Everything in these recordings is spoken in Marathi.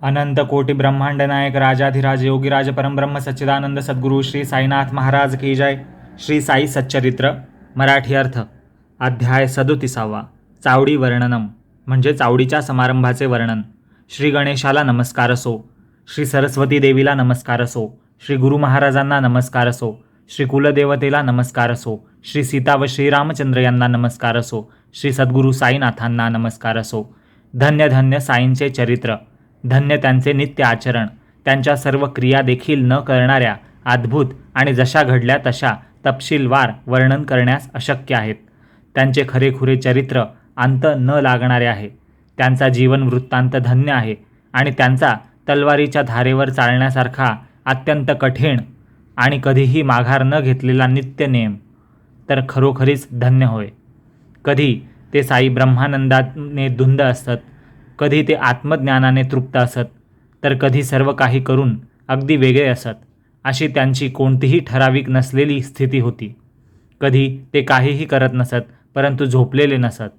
अनंत कोटि ब्रह्मांड नायक राजाधिराज योगीराज परमब्रह्म सच्चिदानंद सद्गुरु श्री साईनाथ महाराज की जय. श्री साई सच्चरित्र मराठी अर्थ. अध्याय 37. चावडी वर्णनम म्हणजे चावडीच्या समारंभाचे वर्णन. श्री गणेशाला नमस्कार असो, श्री सरस्वती देवीला नमस्कार असो, श्री गुरु महाराजांना नमस्कार असो, श्री कुलदेवतेला नमस्कार असो, श्री सीता व श्रीरामचंद्र यांना नमस्कार असो, श्री सद्गुरु साईनाथांना नमस्कार असो. धन्य धन्य साईंचे चरित्र, धन्य त्यांचे नित्य आचरण, त्यांच्या सर्व क्रिया देखील न करणाऱ्या अद्भुत आणि जशा घडल्या तशा तपशीलवार वर्णन करण्यास अशक्य आहेत. त्यांचे खरेखुरे चरित्र अंत न लागणारे आहे. त्यांचा जीवन वृत्तांत धन्य आहे आणि त्यांचा तलवारीच्या धारेवर चालण्यासारखा अत्यंत कठीण आणि कधीही माघार न घेतलेला नित्य नेम तर खरोखरीच धन्य होय. कधी ते साई ब्रह्मानंदाने धुंद असत, कधी ते आत्मज्ञानाने तृप्त असत, तर कधी सर्व काही करून अगदी वेगळे असत. अशी त्यांची कोणतीही ठराविक नसलेली स्थिती होती. कधी ते काहीही करत नसत, परंतु झोपलेले नसत.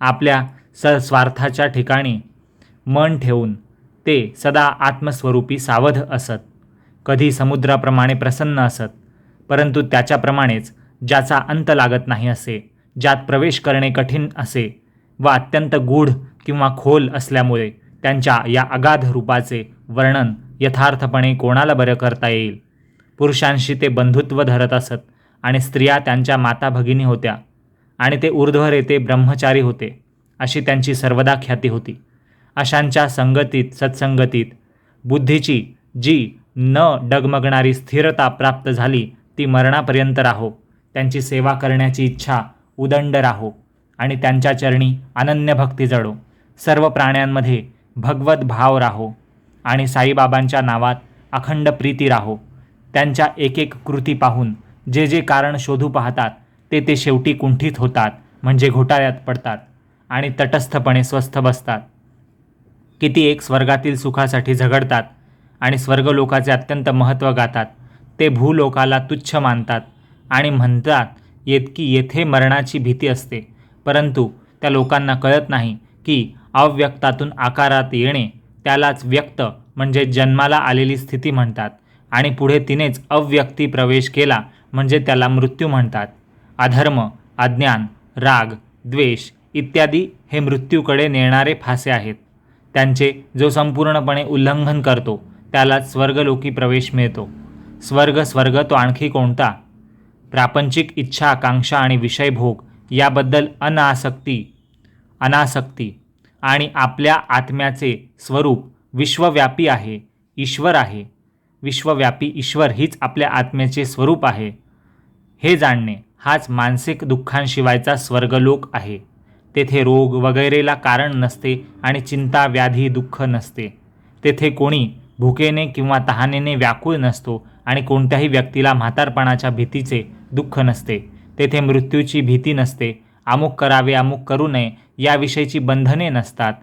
आपल्या स्वार्थाच्या ठिकाणी मन ठेवून ते सदा आत्मस्वरूपी सावध असत. कधी समुद्राप्रमाणे प्रसन्न असत, परंतु त्याच्याप्रमाणेच ज्याचा अंत लागत नाही असे, ज्यात प्रवेश करणे कठीण असे व अत्यंत गूढ किंवा खोल असल्यामुळे त्यांच्या या अगाध रूपाचे वर्णन यथार्थपणे कोणाला बरं करता येईल. पुरुषांशी ते बंधुत्व धरत असत आणि स्त्रिया त्यांच्या माता भगिनी होत्या आणि ते ऊर्ध्वरेते ब्रह्मचारी होते, अशी त्यांची सर्वदा ख्याती होती. अशांच्या संगतीत सत्संगतीत बुद्धीची जी न डगमगणारी स्थिरता प्राप्त झाली ती मरणापर्यंत राहो. त्यांची सेवा करण्याची इच्छा उदंड राहो आणि त्यांच्या चरणी अनन्य भक्ती जडो. सर्व प्राण्यांमध्ये भगवत भाव राहो आणि साईबाबांच्या नावात अखंड प्रीती राहो. त्यांच्या एक एक कृती पाहून जे जे कारण शोधू पाहतात ते ते शेवटी कुंठित होतात, म्हणजे घोटाळ्यात पडतात आणि तटस्थपणे स्वस्थ बसतात. किती एक स्वर्गातील सुखासाठी झगडतात आणि स्वर्गलोकाचे अत्यंत महत्त्व गातात. ते भूलोकाला तुच्छ मानतात आणि म्हणतात की येथे मरणाची भीती असते, परंतु त्या लोकांना कळत नाही की अव्यक्तातून आकारात येणे त्यालाच व्यक्त म्हणजे जन्माला आलेली स्थिती म्हणतात आणि पुढे तिनेच अव्यक्ती प्रवेश केला म्हणजे त्याला मृत्यू म्हणतात. अधर्म, अज्ञान, राग, द्वेष इत्यादी हे मृत्यूकडे नेणारे फासे आहेत. त्यांचे जो संपूर्णपणे उल्लंघन करतो त्यालाच स्वर्गलोकी प्रवेश मिळतो. स्वर्ग तो आणखी कोणता? प्रापंचिक इच्छा, आकांक्षा आणि विषयभोग याबद्दल अनासक्ती आणि आपल्या आत्म्याचे स्वरूप विश्वव्यापी आहे, ईश्वर आहे. विश्वव्यापी ईश्वर हीच आपल्या आत्म्याचे स्वरूप आहे हे जाणणे हाच मानसिक दुःखांशिवायचा स्वर्गलोक आहे. तेथे रोग वगैरेला कारण नसते आणि चिंता, व्याधी, दुःख नसते. तेथे कोणी भुकेने किंवा तहानेने व्याकुळ नसतो आणि कोणत्याही व्यक्तीला म्हातारपणाच्या भीतीचे दुःख नसते. तेथे मृत्यूची भीती नसते. अमुक करावे, अमुक करू नये याविषयीची बंधने नसतात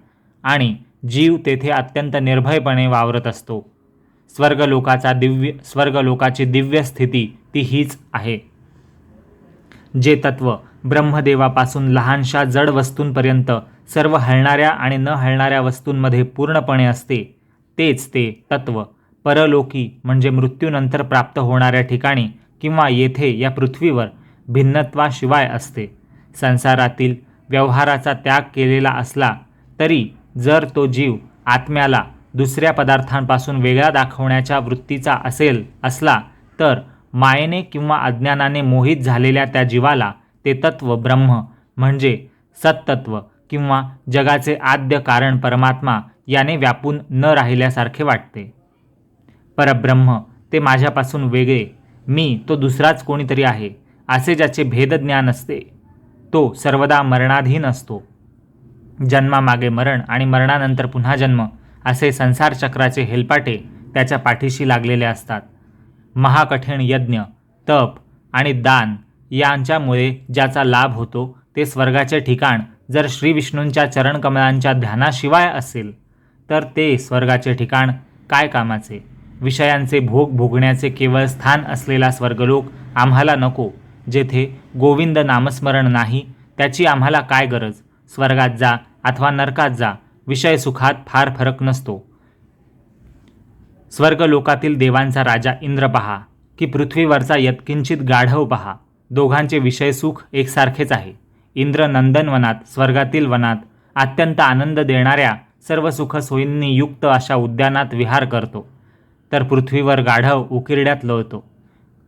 आणि जीव तेथे अत्यंत निर्भयपणे वावरत असतो. स्वर्गलोकाची दिव्य स्थिती ती हीच आहे. जे तत्व ब्रह्मदेवापासून लहानशा जड वस्तूंपर्यंत सर्व हलणाऱ्या आणि न हलणाऱ्या वस्तूंमध्ये पूर्णपणे असते, तेच ते तत्व परलोकी म्हणजे मृत्यूनंतर प्राप्त होणाऱ्या ठिकाणी किंवा येथे या पृथ्वीवर भिन्नत्वाशिवाय असते. संसारातील व्यवहाराचा त्याग केलेला असला तरी जर तो जीव आत्म्याला दुसऱ्या पदार्थांपासून वेगळा दाखवण्याच्या वृत्तीचा असला तर मायेने किंवा अज्ञानाने मोहित झालेल्या त्या जीवाला ते तत्व ब्रह्म म्हणजे सत्तत्व किंवा जगाचे आद्य कारण परमात्मा याने व्यापून न राहिल्यासारखे वाटते. परब्रह्म ते माझ्यापासून वेगळे, मी तो दुसराच कोणीतरी आहे असे ज्याचे भेदज्ञान असते तो सर्वदा मरणाधीन असतो. जन्मामागे मरण आणि मरणानंतर पुन्हा जन्म असे संसारचक्राचे हेलपाटे त्याच्या पाठीशी लागलेले असतात. महाकठीण यज्ञ, तप आणि दान यांच्यामुळे ज्याचा लाभ होतो ते स्वर्गाचे ठिकाण जर श्री विष्णूंच्या चरणकमलांच्या ध्यानाशिवाय असेल तर ते स्वर्गाचे ठिकाण काय कामाचे? विषयांचे भोग भोगण्याचे केवळ स्थान असलेला स्वर्गलोक आम्हाला नको. जेथे गोविंद नामस्मरण नाही त्याची आम्हाला काय गरज? स्वर्गात जा अथवा नरकात जा, विषय सुखात फार फरक नसतो. स्वर्गलोकातील देवांचा राजा इंद्र पहा, की पृथ्वीवरचा यत्किंचित गाढव पहा, दोघांचे विषय सुख एकसारखेच आहे. इंद्र नंदनवनात, स्वर्गातील वनात अत्यंत आनंद देणाऱ्या सर्व सुखसोयींनी युक्त अशा उद्यानात विहार करतो, तर पृथ्वीवर गाढव उकिरड्यात लोळतो.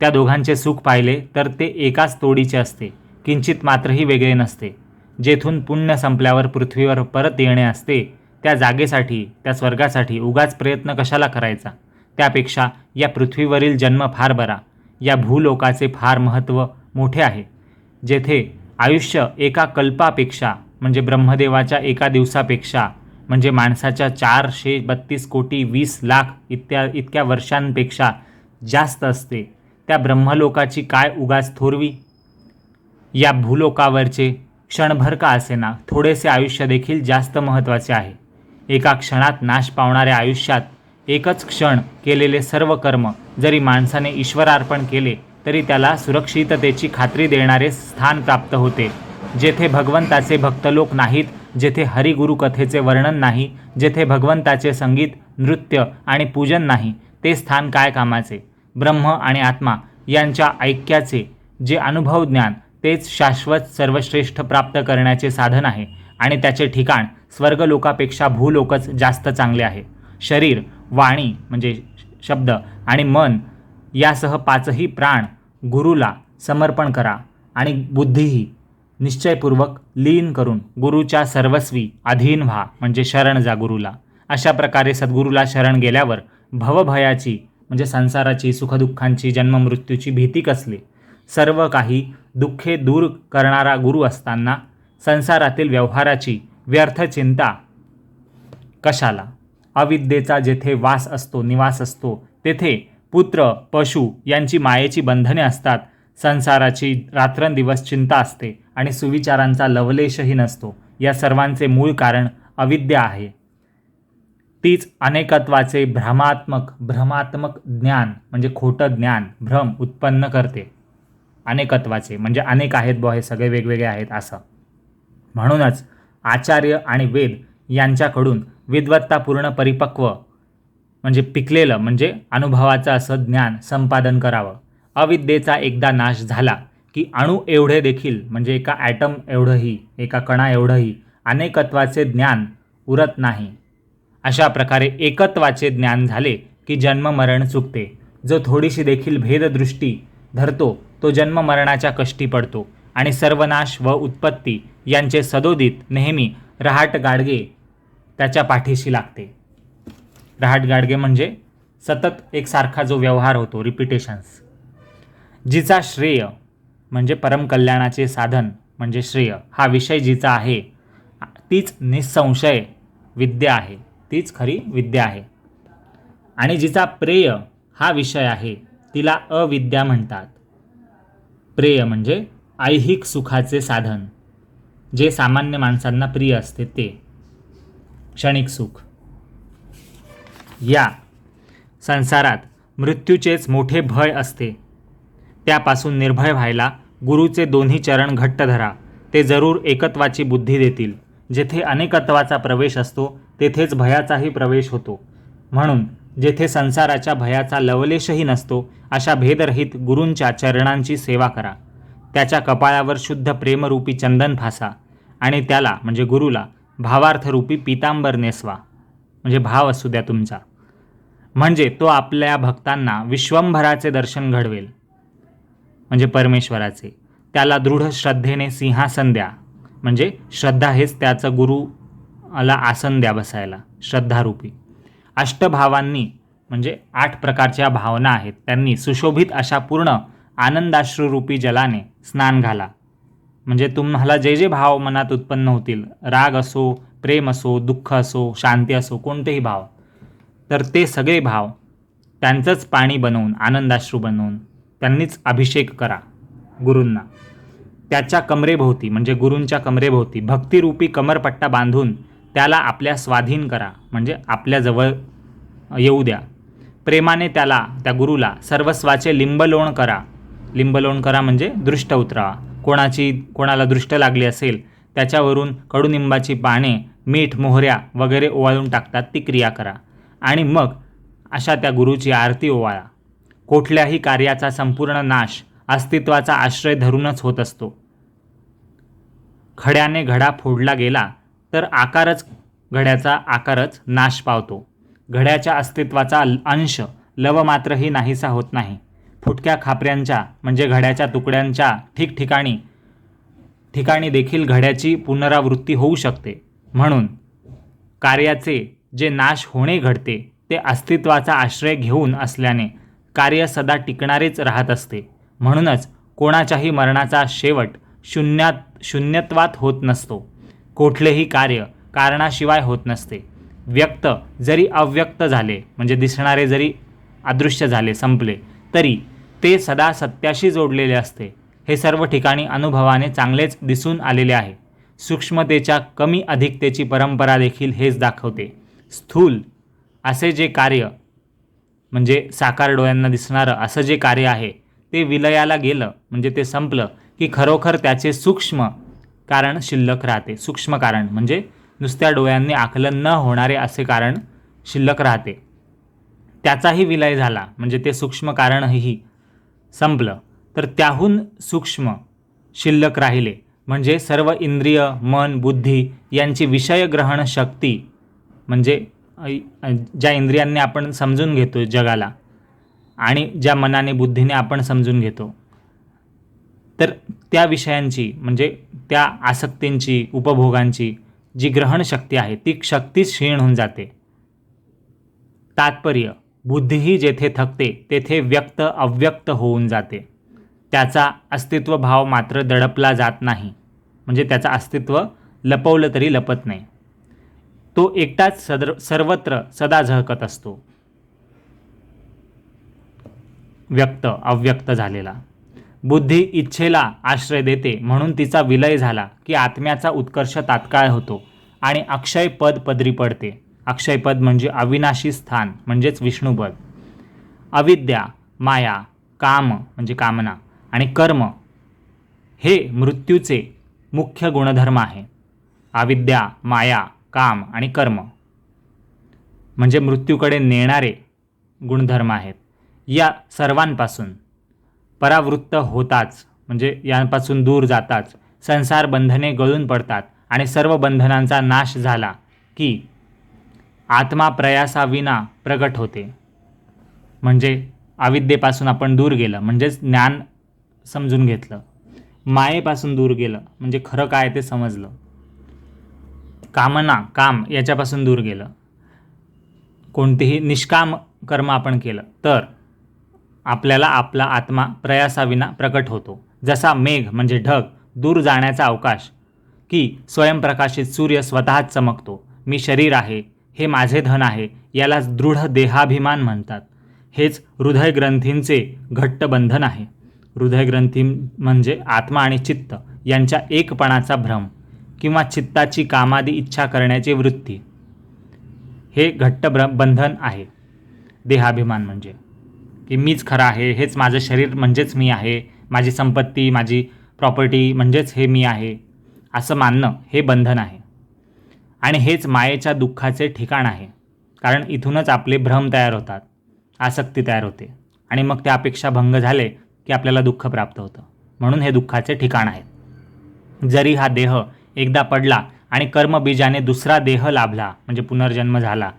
त्या दोघांचे सुख पाहिले तर ते एकाच तोडीचे असते, किंचित मात्रही वेगळे नसते. जेथून पुण्य संपल्यावर पृथ्वीवर परत येणे असते, त्या जागेसाठी, त्या स्वर्गासाठी उगाच प्रयत्न कशाला करायचा? त्यापेक्षा या पृथ्वीवरील जन्म फार बरा. या भूलोकाचे फार महत्त्व मोठे आहे, जेथे आयुष्य एका कल्पापेक्षा म्हणजे ब्रह्मदेवाच्या एका दिवसापेक्षा म्हणजे माणसाच्या 432 कोटी 20 लाख इतक्या वर्षांपेक्षा जास्त असते. त्या ब्रह्मलोकाची काय उगाच थोरवी? या भूलोकावरचे क्षणभर का असेना थोडेसे आयुष्य देखील जास्त महत्त्वाचे आहे. एका क्षणात नाश पावणाऱ्या आयुष्यात एकच क्षण केलेले सर्व कर्म जरी माणसाने ईश्वरार्पण केले तरी त्याला सुरक्षिततेची खात्री देणारे स्थान प्राप्त होते. जेथे भगवंताचे भक्तलोक नाहीत, जेथे हरिगुरुकथेचे वर्णन नाही, जेथे भगवंताचे संगीत, नृत्य आणि पूजन नाही, ते स्थान काय कामाचे? ब्रह्म आणि आत्मा यांच्या ऐक्याचे जे अनुभव ज्ञान तेच शाश्वत सर्वश्रेष्ठ प्राप्त करण्याचे साधन आहे आणि त्याचे ठिकाण स्वर्गलोकापेक्षा भूलोकच जास्त चांगले आहे. शरीर, वाणी म्हणजे शब्द आणि मन यासह 5ही प्राण गुरुला समर्पण करा आणि बुद्धीही निश्चयपूर्वक लीन करून गुरुच्या सर्वस्वी अधीन व्हा म्हणजे शरण जा गुरुला. अशा प्रकारे सद्गुरूला शरण गेल्यावर भवभयाची म्हणजे संसाराची, सुखदुःखांची, जन्ममृत्यूची भीती कसली? सर्व काही दुःखे दूर करणारा गुरु असताना संसारातील व्यवहाराची व्यर्थ चिंता कशाला? अविद्येचा जेथे वास असतो, निवास असतो, तेथे पुत्र, पशु यांची मायेची बंधने असतात. संसाराची रात्रंदिवस चिंता असते आणि सुविचारांचा लवलेशही नसतो. या सर्वांचे मूळ कारण अविद्या आहे. तीच अनेकत्वाचे भ्रमात्मक ज्ञान म्हणजे खोटं ज्ञान, भ्रम उत्पन्न करते. अनेकत्वाचे म्हणजे अनेक आहेत बुवा, हे सगळे वेगवेगळे आहेत असं. म्हणूनच आचार्य आणि वेद यांच्याकडून विद्वत्तापूर्ण परिपक्व म्हणजे पिकलेलं म्हणजे अनुभवाचं असं ज्ञान संपादन करावं. अविद्येचा एकदा नाश झाला की अणु एवढे देखील म्हणजे एका ॲटम एवढंही, एका कणा एवढंही अनेकत्वाचे ज्ञान उरत नाही. अशा प्रकारे एकत्वाचे ज्ञान झाले की जन्ममरण चुकते. जो थोडीशी देखील भेददृष्टी धरतो तो जन्ममरणाच्या कष्टी पडतो आणि सर्वनाश व उत्पत्ती यांचे सदोदित नेहमी रहाट गाडगे त्याच्या पाठीशी लागते. रहाट गाडगे म्हणजे सतत एकसारखा जो व्यवहार होतो, रिपिटेशन्स. जिचा श्रेय म्हणजे परमकल्याणाचे साधन म्हणजे श्रेय हा विषय जिचा आहे तीच निसंशय विद्या आहे, तीच खरी विद्या आहे. आणि जिचा प्रेय हा विषय आहे तिला अविद्या म्हणतात. प्रेय म्हणजे ऐहिक सुखाचे साधन, जे सामान्य माणसांना प्रिय असते ते क्षणिक सुख. या संसारात मृत्यूचेच मोठे भय असते. त्यापासून निर्भय व्हायला गुरुचे दोन्ही चरण घट्ट धरा. ते जरूर एकत्वाची बुद्धी देतील. जेथे अनेकत्वाचा प्रवेश असतो तेथेच भयाचाही प्रवेश होतो. म्हणून जेथे संसाराच्या भयाचा लवलेशही नसतो अशा भेदरहित गुरूंच्या चरणांची सेवा करा. त्याच्या कपाळावर शुद्ध प्रेमरूपी चंदन फासा आणि त्याला म्हणजे गुरुला भावार्थरूपी पितांबर नेसवा म्हणजे भाव असू द्या तुमचा. म्हणजे तो आपल्या भक्तांना विश्वंभराचे दर्शन घडवेल म्हणजे परमेश्वराचे. त्याला दृढ श्रद्धेने सिंहासन द्या म्हणजे श्रद्धा हेच त्याचं गुरुला आसन द्या बसायला, श्रद्धारूपी. अष्टभावांनी म्हणजे 8 प्रकारच्या भावना आहेत त्यांनी सुशोभित अशा पूर्ण आनंदाश्रूरूपी जलाने स्नान घाला. म्हणजे तुम्हाला जे जे भाव मनात उत्पन्न होतील, राग असो, प्रेम असो, दुःख असो, शांती असो, कोणतेही भाव, तर ते सगळे भाव त्यांचंच पाणी बनवून, आनंदाश्रू बनवून त्यांनीच अभिषेक करा गुरूंना. त्याच्या कमरेभोवती म्हणजे गुरूंच्या कमरेभोवती भक्तिरूपी कमरपट्टा बांधून त्याला आपल्या स्वाधीन करा म्हणजे आपल्याजवळ येऊ द्या. प्रेमाने त्याला, त्या गुरुला सर्वस्वाचे लिंबलोण करा. लिंबलोण करा म्हणजे दृष्ट उतरावा. कोणाला दृष्ट लागली असेल त्याच्यावरून कडुनिंबाची पाने, मीठ, मोहऱ्या वगैरे ओवाळून टाकतात ती क्रिया करा. आणि मग अशा त्या गुरुची आरती ओवाळा. कुठल्याही कार्याचा संपूर्ण नाश अस्तित्वाचा आश्रय धरूनच होत असतो. खड्याने घडा फोडला गेला तर घड्याचा आकारच नाश पावतो. घड्याच्या अस्तित्वाचा अंश लवमात्रही नाहीसा होत नाही. फुटक्या खापऱ्यांच्या म्हणजे घड्याच्या तुकड्यांच्या ठिकाणी देखील घड्याची पुनरावृत्ती होऊ शकते. म्हणून कार्याचे जे नाश होणे घडते ते अस्तित्वाचा आश्रय घेऊन असल्याने कार्य सदा टिकणारेच राहत असते. म्हणूनच कोणाच्याही मरणाचा शेवट शून्यत्वात होत नसतो. कुठलेही कार्य कारणाशिवाय होत नसते. व्यक्त जरी अव्यक्त झाले म्हणजे दिसणारे जरी अदृश्य झाले संपले तरी ते सदा सत्याशी जोडलेले असते. हे सर्व ठिकाणी अनुभवाने चांगलेच दिसून आलेले आहे. सूक्ष्मतेच्या कमी अधिकतेची परंपरा देखील हेच दाखवते. स्थूल असे जे कार्य म्हणजे साकार डोळ्यांना दिसणारं असं जे कार्य आहे ते विलयाला गेलं म्हणजे ते संपलं की खरोखर त्याचे सूक्ष्म कारण शिल्लक राहते. सूक्ष्म कारण म्हणजे नुसत्या डोळ्यांनी आकलन न होणारे असे कारण शिल्लक राहते. त्याचाही विलय झाला म्हणजे ते सूक्ष्म कारणही संपलं तर त्याहून सूक्ष्म शिल्लक राहिले म्हणजे सर्व इंद्रिय मन बुद्धी यांची विषयग्रहण शक्ती म्हणजे ज्या इंद्रियांनी आपण समजून घेतो जगाला आणि ज्या मनाने बुद्धीने आपण समजून घेतो तर त्या विषयांची म्हणजे त्या आसक्तींची उपभोगांची जी ग्रहण शक्ती आहे ती शक्तीच क्षीण होऊन जाते. तात्पर्य बुद्धीही जेथे थकते तेथे व्यक्त अव्यक्त होऊन जाते. त्याचा अस्तित्व भाव मात्र दडपला जात नाही म्हणजे त्याचं अस्तित्व लपवलं तरी लपत नाही. तो एकटाच सर्वत्र सदा झळकत असतो. व्यक्त अव्यक्त झालेला बुद्धी इच्छेला आश्रय देते म्हणून तिचा विलय झाला की आत्म्याचा उत्कर्ष तात्काळ होतो आणि अक्षयपद पदरी पडते. अक्षयपद म्हणजे अविनाशी स्थान म्हणजेच विष्णुपद. अविद्या माया काम म्हणजे कामना आणि कर्म हे मृत्यूचे मुख्य गुणधर्म आहे. अविद्या माया काम आणि कर्म म्हणजे मृत्यूकडे नेणारे गुणधर्म आहेत. या सर्वांपासून परावृत्त होताच म्हणजे यांपासून दूर जाताच संसार बंधने गळून पडतात आणि सर्व बंधनांचा नाश झाला की आत्मा प्रयासाविना प्रगट होते. म्हणजे अविद्येपासून आपण दूर गेलं म्हणजेच ज्ञान समजून घेतलं. मायेपासून दूर गेलं म्हणजे खरं काय ते समजलं. कामना काम याच्यापासून दूर गेलं. कोणतेही निष्काम कर्म आपण केलं तर आपल्याला आपला आत्मा प्रयासाविना प्रकट होतो. जसा मेघ म्हणजे ढग दूर जाण्याचा अवकाश की स्वयंप्रकाशित सूर्य स्वतःच चमकतो. मी शरीर आहे हे माझे धन आहे यालाच दृढ देहाभिमान म्हणतात. हेच हृदयग्रंथींचे घट्ट बंधन आहे. हृदयग्रंथी म्हणजे आत्मा आणि चित्त यांच्या एकपणाचा भ्रम किंवा चित्ताची कामादी इच्छा करण्याची वृत्ती हे घट्ट बंधन आहे. देहाभिमान म्हणजे की मीच खरं आहे हेच माझं शरीर म्हणजेच मी आहे माझी संपत्ती माझी प्रॉपर्टी म्हणजेच हे मी आहे असं मानणं हे बंधन आहे. आणि हेच मायेच्या दुःखाचे ठिकाण आहे. कारण इथूनच आपले भ्रम तयार होतात आसक्ती तयार होते आणि मग त्या अपेक्षा भंग झाले की आपल्याला दुःख प्राप्त होतं. म्हणून हे दुःखाचे ठिकाण आहे. जरी हा देह एकदा पडला आणि कर्मबीजाने दुसरा देह लाभला म्हणजे पुनर्जन्म झाला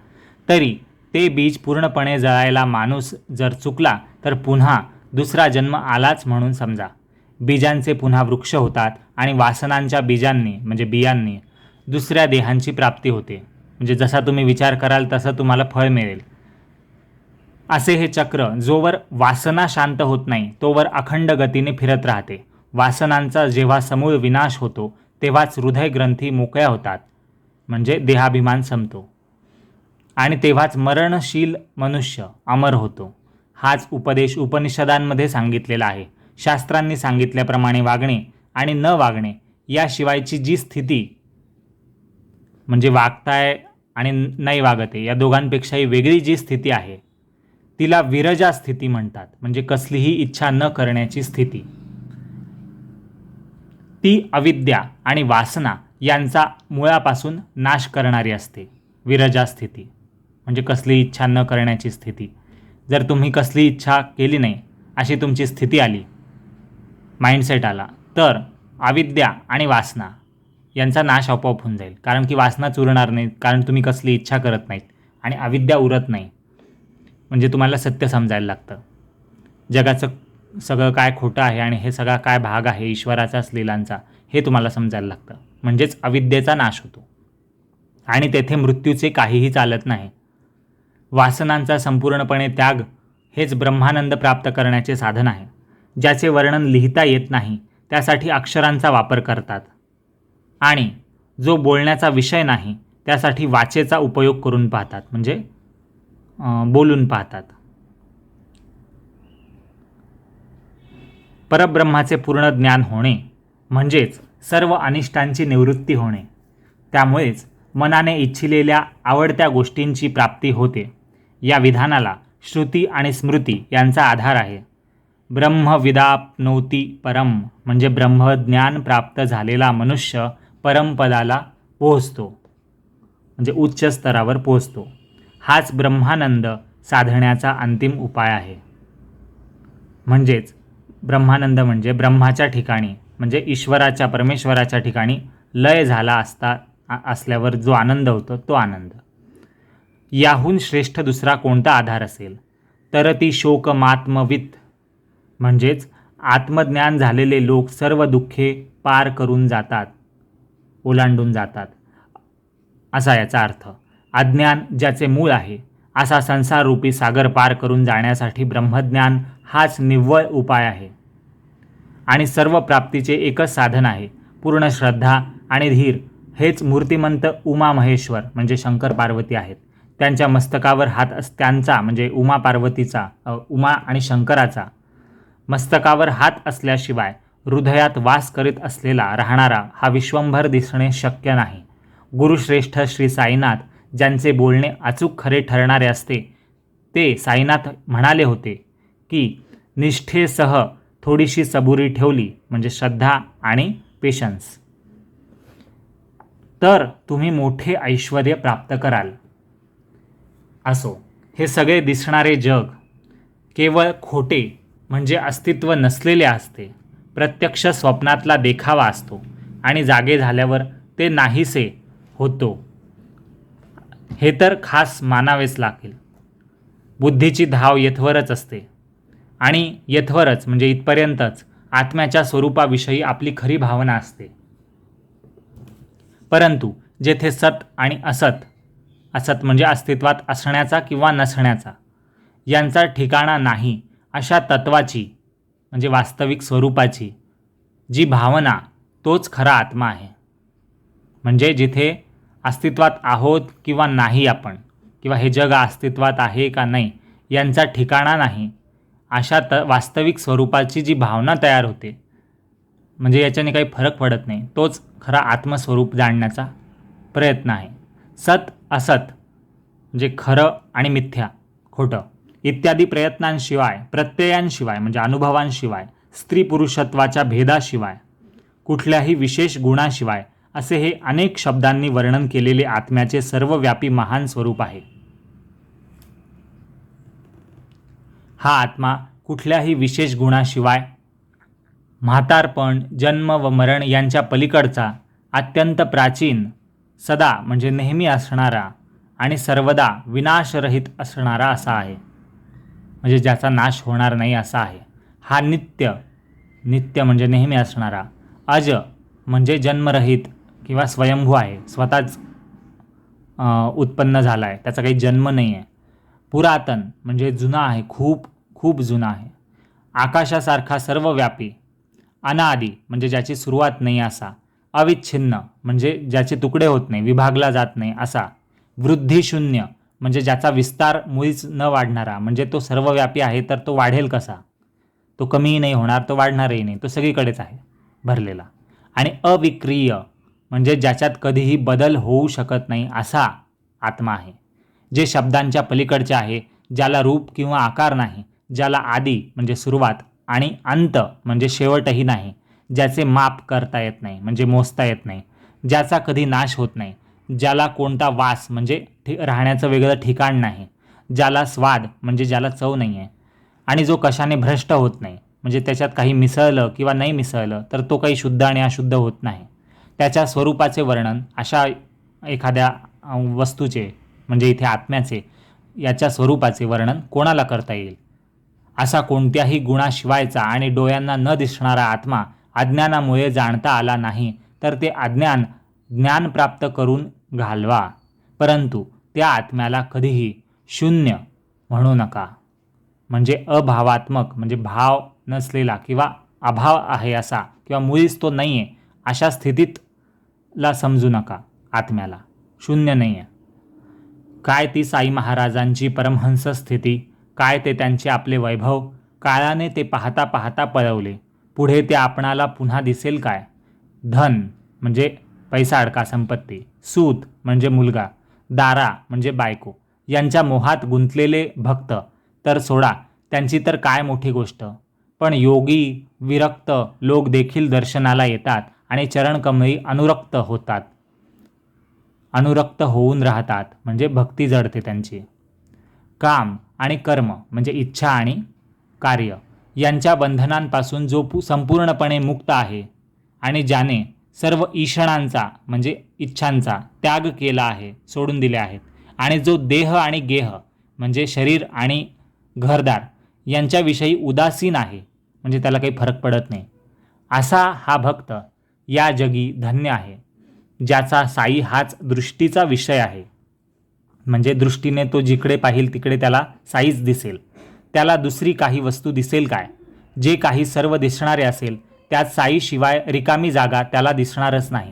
तरी ते बीज पूर्णपणे जळायला माणूस जर चुकला तर पुन्हा दुसरा जन्म आलाच म्हणून समजा. बीजांचे पुन्हा वृक्ष होतात आणि वासनांच्या बीजांनी म्हणजे बियांनी दुसऱ्या देहांची प्राप्ती होते. म्हणजे जसा तुम्ही विचार कराल तसं तुम्हाला फळ मिळेल. असे हे चक्र जोवर वासना शांत होत नाही तोवर अखंड गतीने फिरत राहते. वासनांचा जेव्हा समूळ विनाश होतो तेव्हाच हृदयग्रंथी मोकळ्या होतात म्हणजे देहाभिमान संपतो आणि तेव्हाच मरणशील मनुष्य अमर होतो. हाच उपदेश उपनिषदांमध्ये सांगितलेला आहे. शास्त्रांनी सांगितल्याप्रमाणे वागणे आणि न वागणे याशिवायची जी स्थिती म्हणजे वागताय आणि नाही वागते या दोघांपेक्षाही वेगळी जी स्थिती आहे तिला विरजा स्थिती म्हणतात. म्हणजे कसलीही इच्छा न करण्याची स्थिती. ती अविद्या आणि वासना यांचा मुळापासून नाश करणारी असते विरजा स्थिती. म्हणजे कसली इच्छा न करण्याची स्थिती. जर तुम्ही कसली इच्छा केली नाही अशी तुमची स्थिती आली, माइंडसेट आला, तर अविद्या आणि वासना यांचा नाश आपोआप होऊन जाईल. कारण की वासनाच उरणार नाहीत, कारण तुम्ही कसली इच्छा करत नाहीत आणि अविद्या उरत नाही. म्हणजे तुम्हाला सत्य समजायला लागतं, जगाचं सगळं काय खोटं आहे आणि हे सगळा काय भाग आहे ईश्वराचाच लीलांचा, हे तुम्हाला समजायला लागतं. म्हणजेच अविद्येचा नाश होतो आणि तेथे मृत्यूचे काहीही चालत नाही. वासनांचा संपूर्णपणे त्याग हेच ब्रह्मानंद प्राप्त करण्याचे साधन आहे. ज्याचे वर्णन लिहिता येत नाही त्यासाठी अक्षरांचा वापर करतात आणि जो बोलण्याचा विषय नाही त्यासाठी वाचेचा उपयोग करून पाहतात, म्हणजे बोलून पाहतात. परब्रह्माचे पूर्ण ज्ञान होणे म्हणजेच सर्व अनिष्टांची निवृत्ती होणे. त्यामुळेच मनाने इच्छिलेल्या आवडत्या गोष्टींची प्राप्ती होते. या विधानाला श्रुती आणि स्मृती यांचा आधार आहे. ब्रह्मविदाप्नोति परम म्हणजे ब्रह्मज्ञान प्राप्त झालेला मनुष्य परमपदाला पोहोचतो, म्हणजे उच्च स्तरावर पोहोचतो. हाच ब्रह्मानंद साधण्याचा अंतिम उपाय आहे. म्हणजेच ब्रह्मानंद म्हणजे ब्रह्माच्या ठिकाणी, म्हणजे ईश्वराच्या परमेश्वराच्या ठिकाणी लय झाला असल्यावर जो आनंद होतो तो आनंद. याहून श्रेष्ठ दुसरा कोणता आधार असेल? तर ती शोकमात्मवित म्हणजेच आत्मज्ञान झालेले लोक सर्व दुःखे पार करून जातात, ओलांडून जातात, असा याचा अर्थ. अज्ञान ज्याचे मूळ आहे असा संसाररूपी सागर पार करून जाण्यासाठी ब्रह्मज्ञान हाच निव्वळ उपाय आहे आणि सर्व प्राप्तीचे एकच साधन आहे. पूर्ण श्रद्धा आणि धीर हेच मूर्तिमंत उमा महेश्वर म्हणजे शंकर पार्वती आहेत. त्यांच्या मस्तकावर हात त्यांचा म्हणजे उमा पार्वतीचा, उमा आणि शंकराचा मस्तकावर हात असल्याशिवाय हृदयात वास करीत असलेला राहणारा हा विश्वंभर दिसणे शक्य नाही. गुरुश्रेष्ठ श्री साईनाथ ज्यांचे बोलणे अचूक खरे ठरणारे असते, ते साईनाथ म्हणाले होते की निष्ठेसह थोडीशी सबुरी ठेवली म्हणजे श्रद्धा आणि पेशन्स, तर तुम्ही मोठे ऐश्वर्य प्राप्त कराल. असो, हे सगळे दिसणारे जग केवळ खोटे म्हणजे अस्तित्व नसलेले असते. प्रत्यक्ष स्वप्नातला देखावा असतो आणि जागे झाल्यावर ते नाहीसे होतो. हे तर खास मानावेच लागेल. बुद्धीची धाव येथवरच असते आणि येथवरच म्हणजे इथपर्यंतच आत्म्याच्या स्वरूपाविषयी आपली खरी भावना असते. परंतु जेथे सत आणि असत, असत म्हणजे अस्तित्वात असण्याचा किंवा नसण्याचा यांचा ठिकाणा नाही, अशा तत्वाची म्हणजे वास्तविक स्वरूपाची जी भावना तोच खरा आत्मा आहे. म्हणजे जिथे अस्तित्वात आहोत किंवा नाही आपण, किंवा हे जग अस्तित्वात आहे का नाही यांचा ठिकाणा नाही, अशा वास्तविक स्वरूपाची जी भावना तयार होते, म्हणजे याच्याने काही फरक पडत नाही, तोच खरा आत्मस्वरूप जाणण्याचा प्रयत्न आहे. सत असत म्हणजे खरं आणि मिथ्या खोटं इत्यादी प्रयत्नांशिवाय, प्रत्ययांशिवाय म्हणजे अनुभवांशिवाय, स्त्री पुरुषत्वाच्या भेदाशिवाय, कुठल्याही विशेष गुणाशिवाय असे हे अनेक शब्दांनी वर्णन केलेले आत्म्याचे सर्वव्यापी महान स्वरूप आहे. हा आत्मा कुठल्याही विशेष गुणाशिवाय म्हातारपण, जन्म व मरण यांच्या पलीकडचा, अत्यंत प्राचीन, सदा म्हणजे नेहमी असणारा आणि सर्वदा विनाशरहित असणारा असा आहे. म्हणजे ज्याचा नाश होणार नाही असा आहे. हा नित्य, नित्य म्हणजे नेहमी असणारा. अज म्हणजे जन्मरहित किंवा स्वयंभू आहे, स्वतःच उत्पन्न झाला आहे, त्याचा काही जन्म नाही आहे. पुरातन म्हणजे जुना आहे, खूप खूप जुना आहे. आकाशासारखा सर्वव्यापी. अनादि म्हणजे ज्याची सुरुवात नाही असा. अविच्छिन्न म्हणजे ज्याचे तुकडे होत नाही, विभागला जात नाही असा. वृद्धिशून्य म्हणजे ज्याचा विस्तार मुळीच न वाढणारा, म्हणजे तो सर्वव्यापी आहे तर तो वाढेल कसा, तो कमीही नाही होणार, तो वाढणारही नाही, तो सगळीकडेच आहे भरलेला. आणि अविक्रिय म्हणजे ज्याच्यात कधीही बदल होऊ शकत नाही असा आत्मा आहे. जे शब्दांच्या पलीकडचे आहे, ज्याला रूप किंवा आकार नाही, ज्याला आदी म्हणजे सुरुवात आणि अंत म्हणजे शेवटही नाही, ज्याचे माप करता येत नाही म्हणजे मोजता येत नाही, ज्याचा कधी नाश होत नाही, ज्याला कोणता वास म्हणजे राहण्याचं वेगळं ठिकाण नाही, ज्याला स्वाद म्हणजे ज्याला चव नाही आहे, आणि जो कशाने भ्रष्ट होत नाही, म्हणजे त्याच्यात काही मिसळलं किंवा नाही मिसळलं तर तो काही शुद्ध आणि अशुद्ध होत नाही. त्याच्या स्वरूपाचे वर्णन अशा एखाद्या वस्तूचे म्हणजे इथे आत्म्याचे याच्या स्वरूपाचे वर्णन कोणाला करता येईल? असा कोणत्याही गुणाशिवायचा आणि डोळ्यांना न दिसणारा आत्मा अज्ञानामुळे जाणता आला नाही तर ते अज्ञान ज्ञान प्राप्त करून घालवा, परंतु त्या आत्म्याला कधीही शून्य म्हणू नका. म्हणजे अभावात्मक म्हणजे भाव नसलेला किंवा अभाव आहे असा किंवा मुळीच तो नाही आहे अशा स्थितीतला समजू नका. आत्म्याला शून्य नाही आहे. काय ती साई महाराजांची परमहंस स्थिती, काय ते त्यांचे आपले वैभव. काळाने ते पाहता पाहता पळवले. पुढे ते आपणाला पुन्हा दिसेल काय? धन म्हणजे पैसा अडका संपत्ती, सूत म्हणजे मुलगा, दारा म्हणजे बायको यांच्या मोहात गुंतलेले भक्त तर सोडा, त्यांची तर काय मोठी गोष्ट. पण योगी विरक्त लोक देखील दर्शनाला येतात आणि चरणकमळी अनुरक्त होतात, अनुरक्त होऊन राहतात म्हणजे भक्ती जडते त्यांची. काम आणि कर्म म्हणजे इच्छा आणि कार्य यांच्या बंधनांपासून जो संपूर्णपणे मुक्त आहे आणि ज्याने सर्व ईषणांचा म्हणजे इच्छांचा त्याग केला आहे, सोडून दिले आहेत, आणि जो देह आणि गेह म्हणजे शरीर आणि घरदार यांच्याविषयी उदासीन आहे म्हणजे त्याला काही फरक पडत नाही, असा हा भक्त या जगी धन्य आहे. ज्याचा साई हाच दृष्टीचा विषय आहे, म्हणजे दृष्टीने तो जिकडे पाहिल तिकडे त्याला साईच दिसेल. त्याला दुसरी काही वस्तू दिसेल काय? जे काही सर्व दिसणारे असेल त्यात साईशिवाय रिकामी जागा त्याला दिसणारच नाही.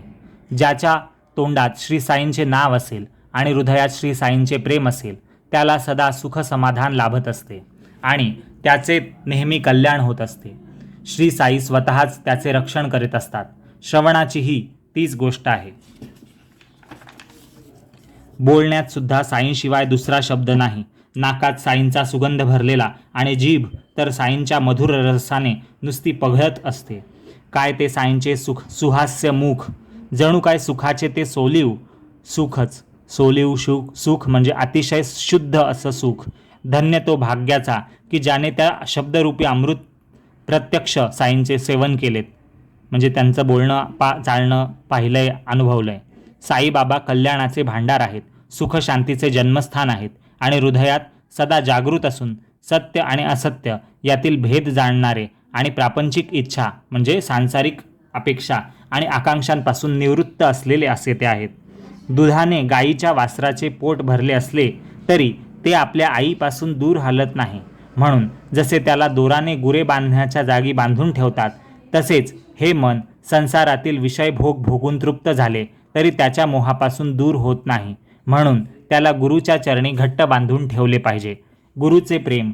ज्याच्या तोंडात श्री साईंचे नाव असेल आणि हृदयात श्री साईंचे प्रेम असेल त्याला सदा सुख समाधान लाभत असते आणि त्याचे नेहमी कल्याण होत असते. श्री साई स्वतःच त्याचे रक्षण करीत असतात. श्रवणाचीही तीच गोष्ट आहे. बोलण्यात सुद्धा साईंशिवाय दुसरा शब्द नाही. नाकात साईंचा सुगंध भरलेला आणि जीभ तर साईंच्या मधुर रसाने नुसती पघळत असते. काय ते साईंचे सुहास्य मुख, जणू काय सुखाचे ते सोलीव सुखच. सोलीव सुख म्हणजे अतिशय शुद्ध असं सुख. धन्य तो भाग्याचा की ज्याने त्या शब्दरूपी अमृत प्रत्यक्ष साईंचे सेवन केलेत, म्हणजे त्यांचं बोलणं चालणं पाहिलंय, अनुभवलंय. साईबाबा कल्याणाचे भांडार आहेत, सुखशांतीचे जन्मस्थान आहेत आणि हृदयात सदा जागृत असून सत्य आणि असत्य यातील भेद जाणणारे आणि प्रापंचिक इच्छा म्हणजे सांसारिक अपेक्षा आणि आकांक्षांपासून निवृत्त असलेले असे ते आहेत. दुधाने गाईच्या वासराचे पोट भरले असले तरी ते आपल्या आईपासून दूर हलत नाही. म्हणून जसे त्याला दोराने गुरे बांधण्याच्या जागी बांधून ठेवतात, तसेच हे मन संसारातील विषय भोग भोगून तृप्त झाले तरी त्याच्या मोहापासून दूर होत नाही. म्हणून त्याला गुरुच्या चरणी घट्ट बांधून ठेवले पाहिजे. गुरुचे प्रेम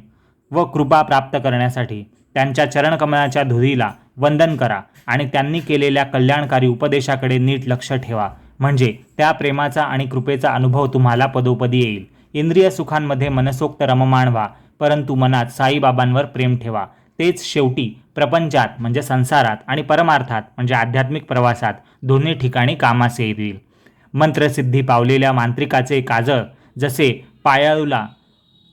व कृपा प्राप्त करण्यासाठी त्यांच्या चरणकमळाच्या धुळीला वंदन करा आणि त्यांनी केलेल्या कल्याणकारी उपदेशाकडे नीट लक्ष ठेवा, म्हणजे त्या प्रेमाचा आणि कृपेचा अनुभव तुम्हाला पदोपदी येईल. इंद्रिय सुखांमध्ये मनसोक्त रममाण व्हा, परंतु मनात साईबाबांवर प्रेम ठेवा. तेच शेवटी प्रपंचात म्हणजे संसारात आणि परमार्थात म्हणजे आध्यात्मिक प्रवासात दोन्ही ठिकाणी कामास येईल. मंत्रसिद्धी पावलेल्या मांत्रिकाचे काजळ जसे पायाळूला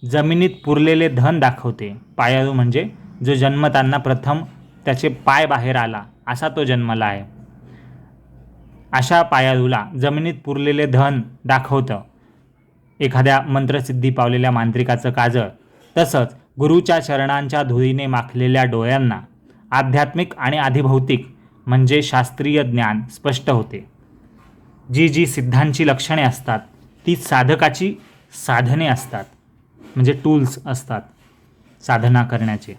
जमिनीत पुरलेले धन दाखवते, पायाळू म्हणजे जो जन्मताना प्रथम त्याचे पाय बाहेर आला असा तो जन्मला आहे, अशा पायाळूला जमिनीत पुरलेले धन दाखवतं एखाद्या मंत्रसिद्धी पावलेल्या मांत्रिकाचं काजळ. तसंच गुरुच्या चरणांच्या धुळीने माखलेल्या डोळ्यांना आध्यात्मिक आणि अधिभौतिक म्हणजे शास्त्रीय ज्ञान स्पष्ट होते. जी जी सिद्धांची लक्षणे असतात ती साधकाची साधने असतात, म्हणजे टूल्स असतात साधना करण्याचे.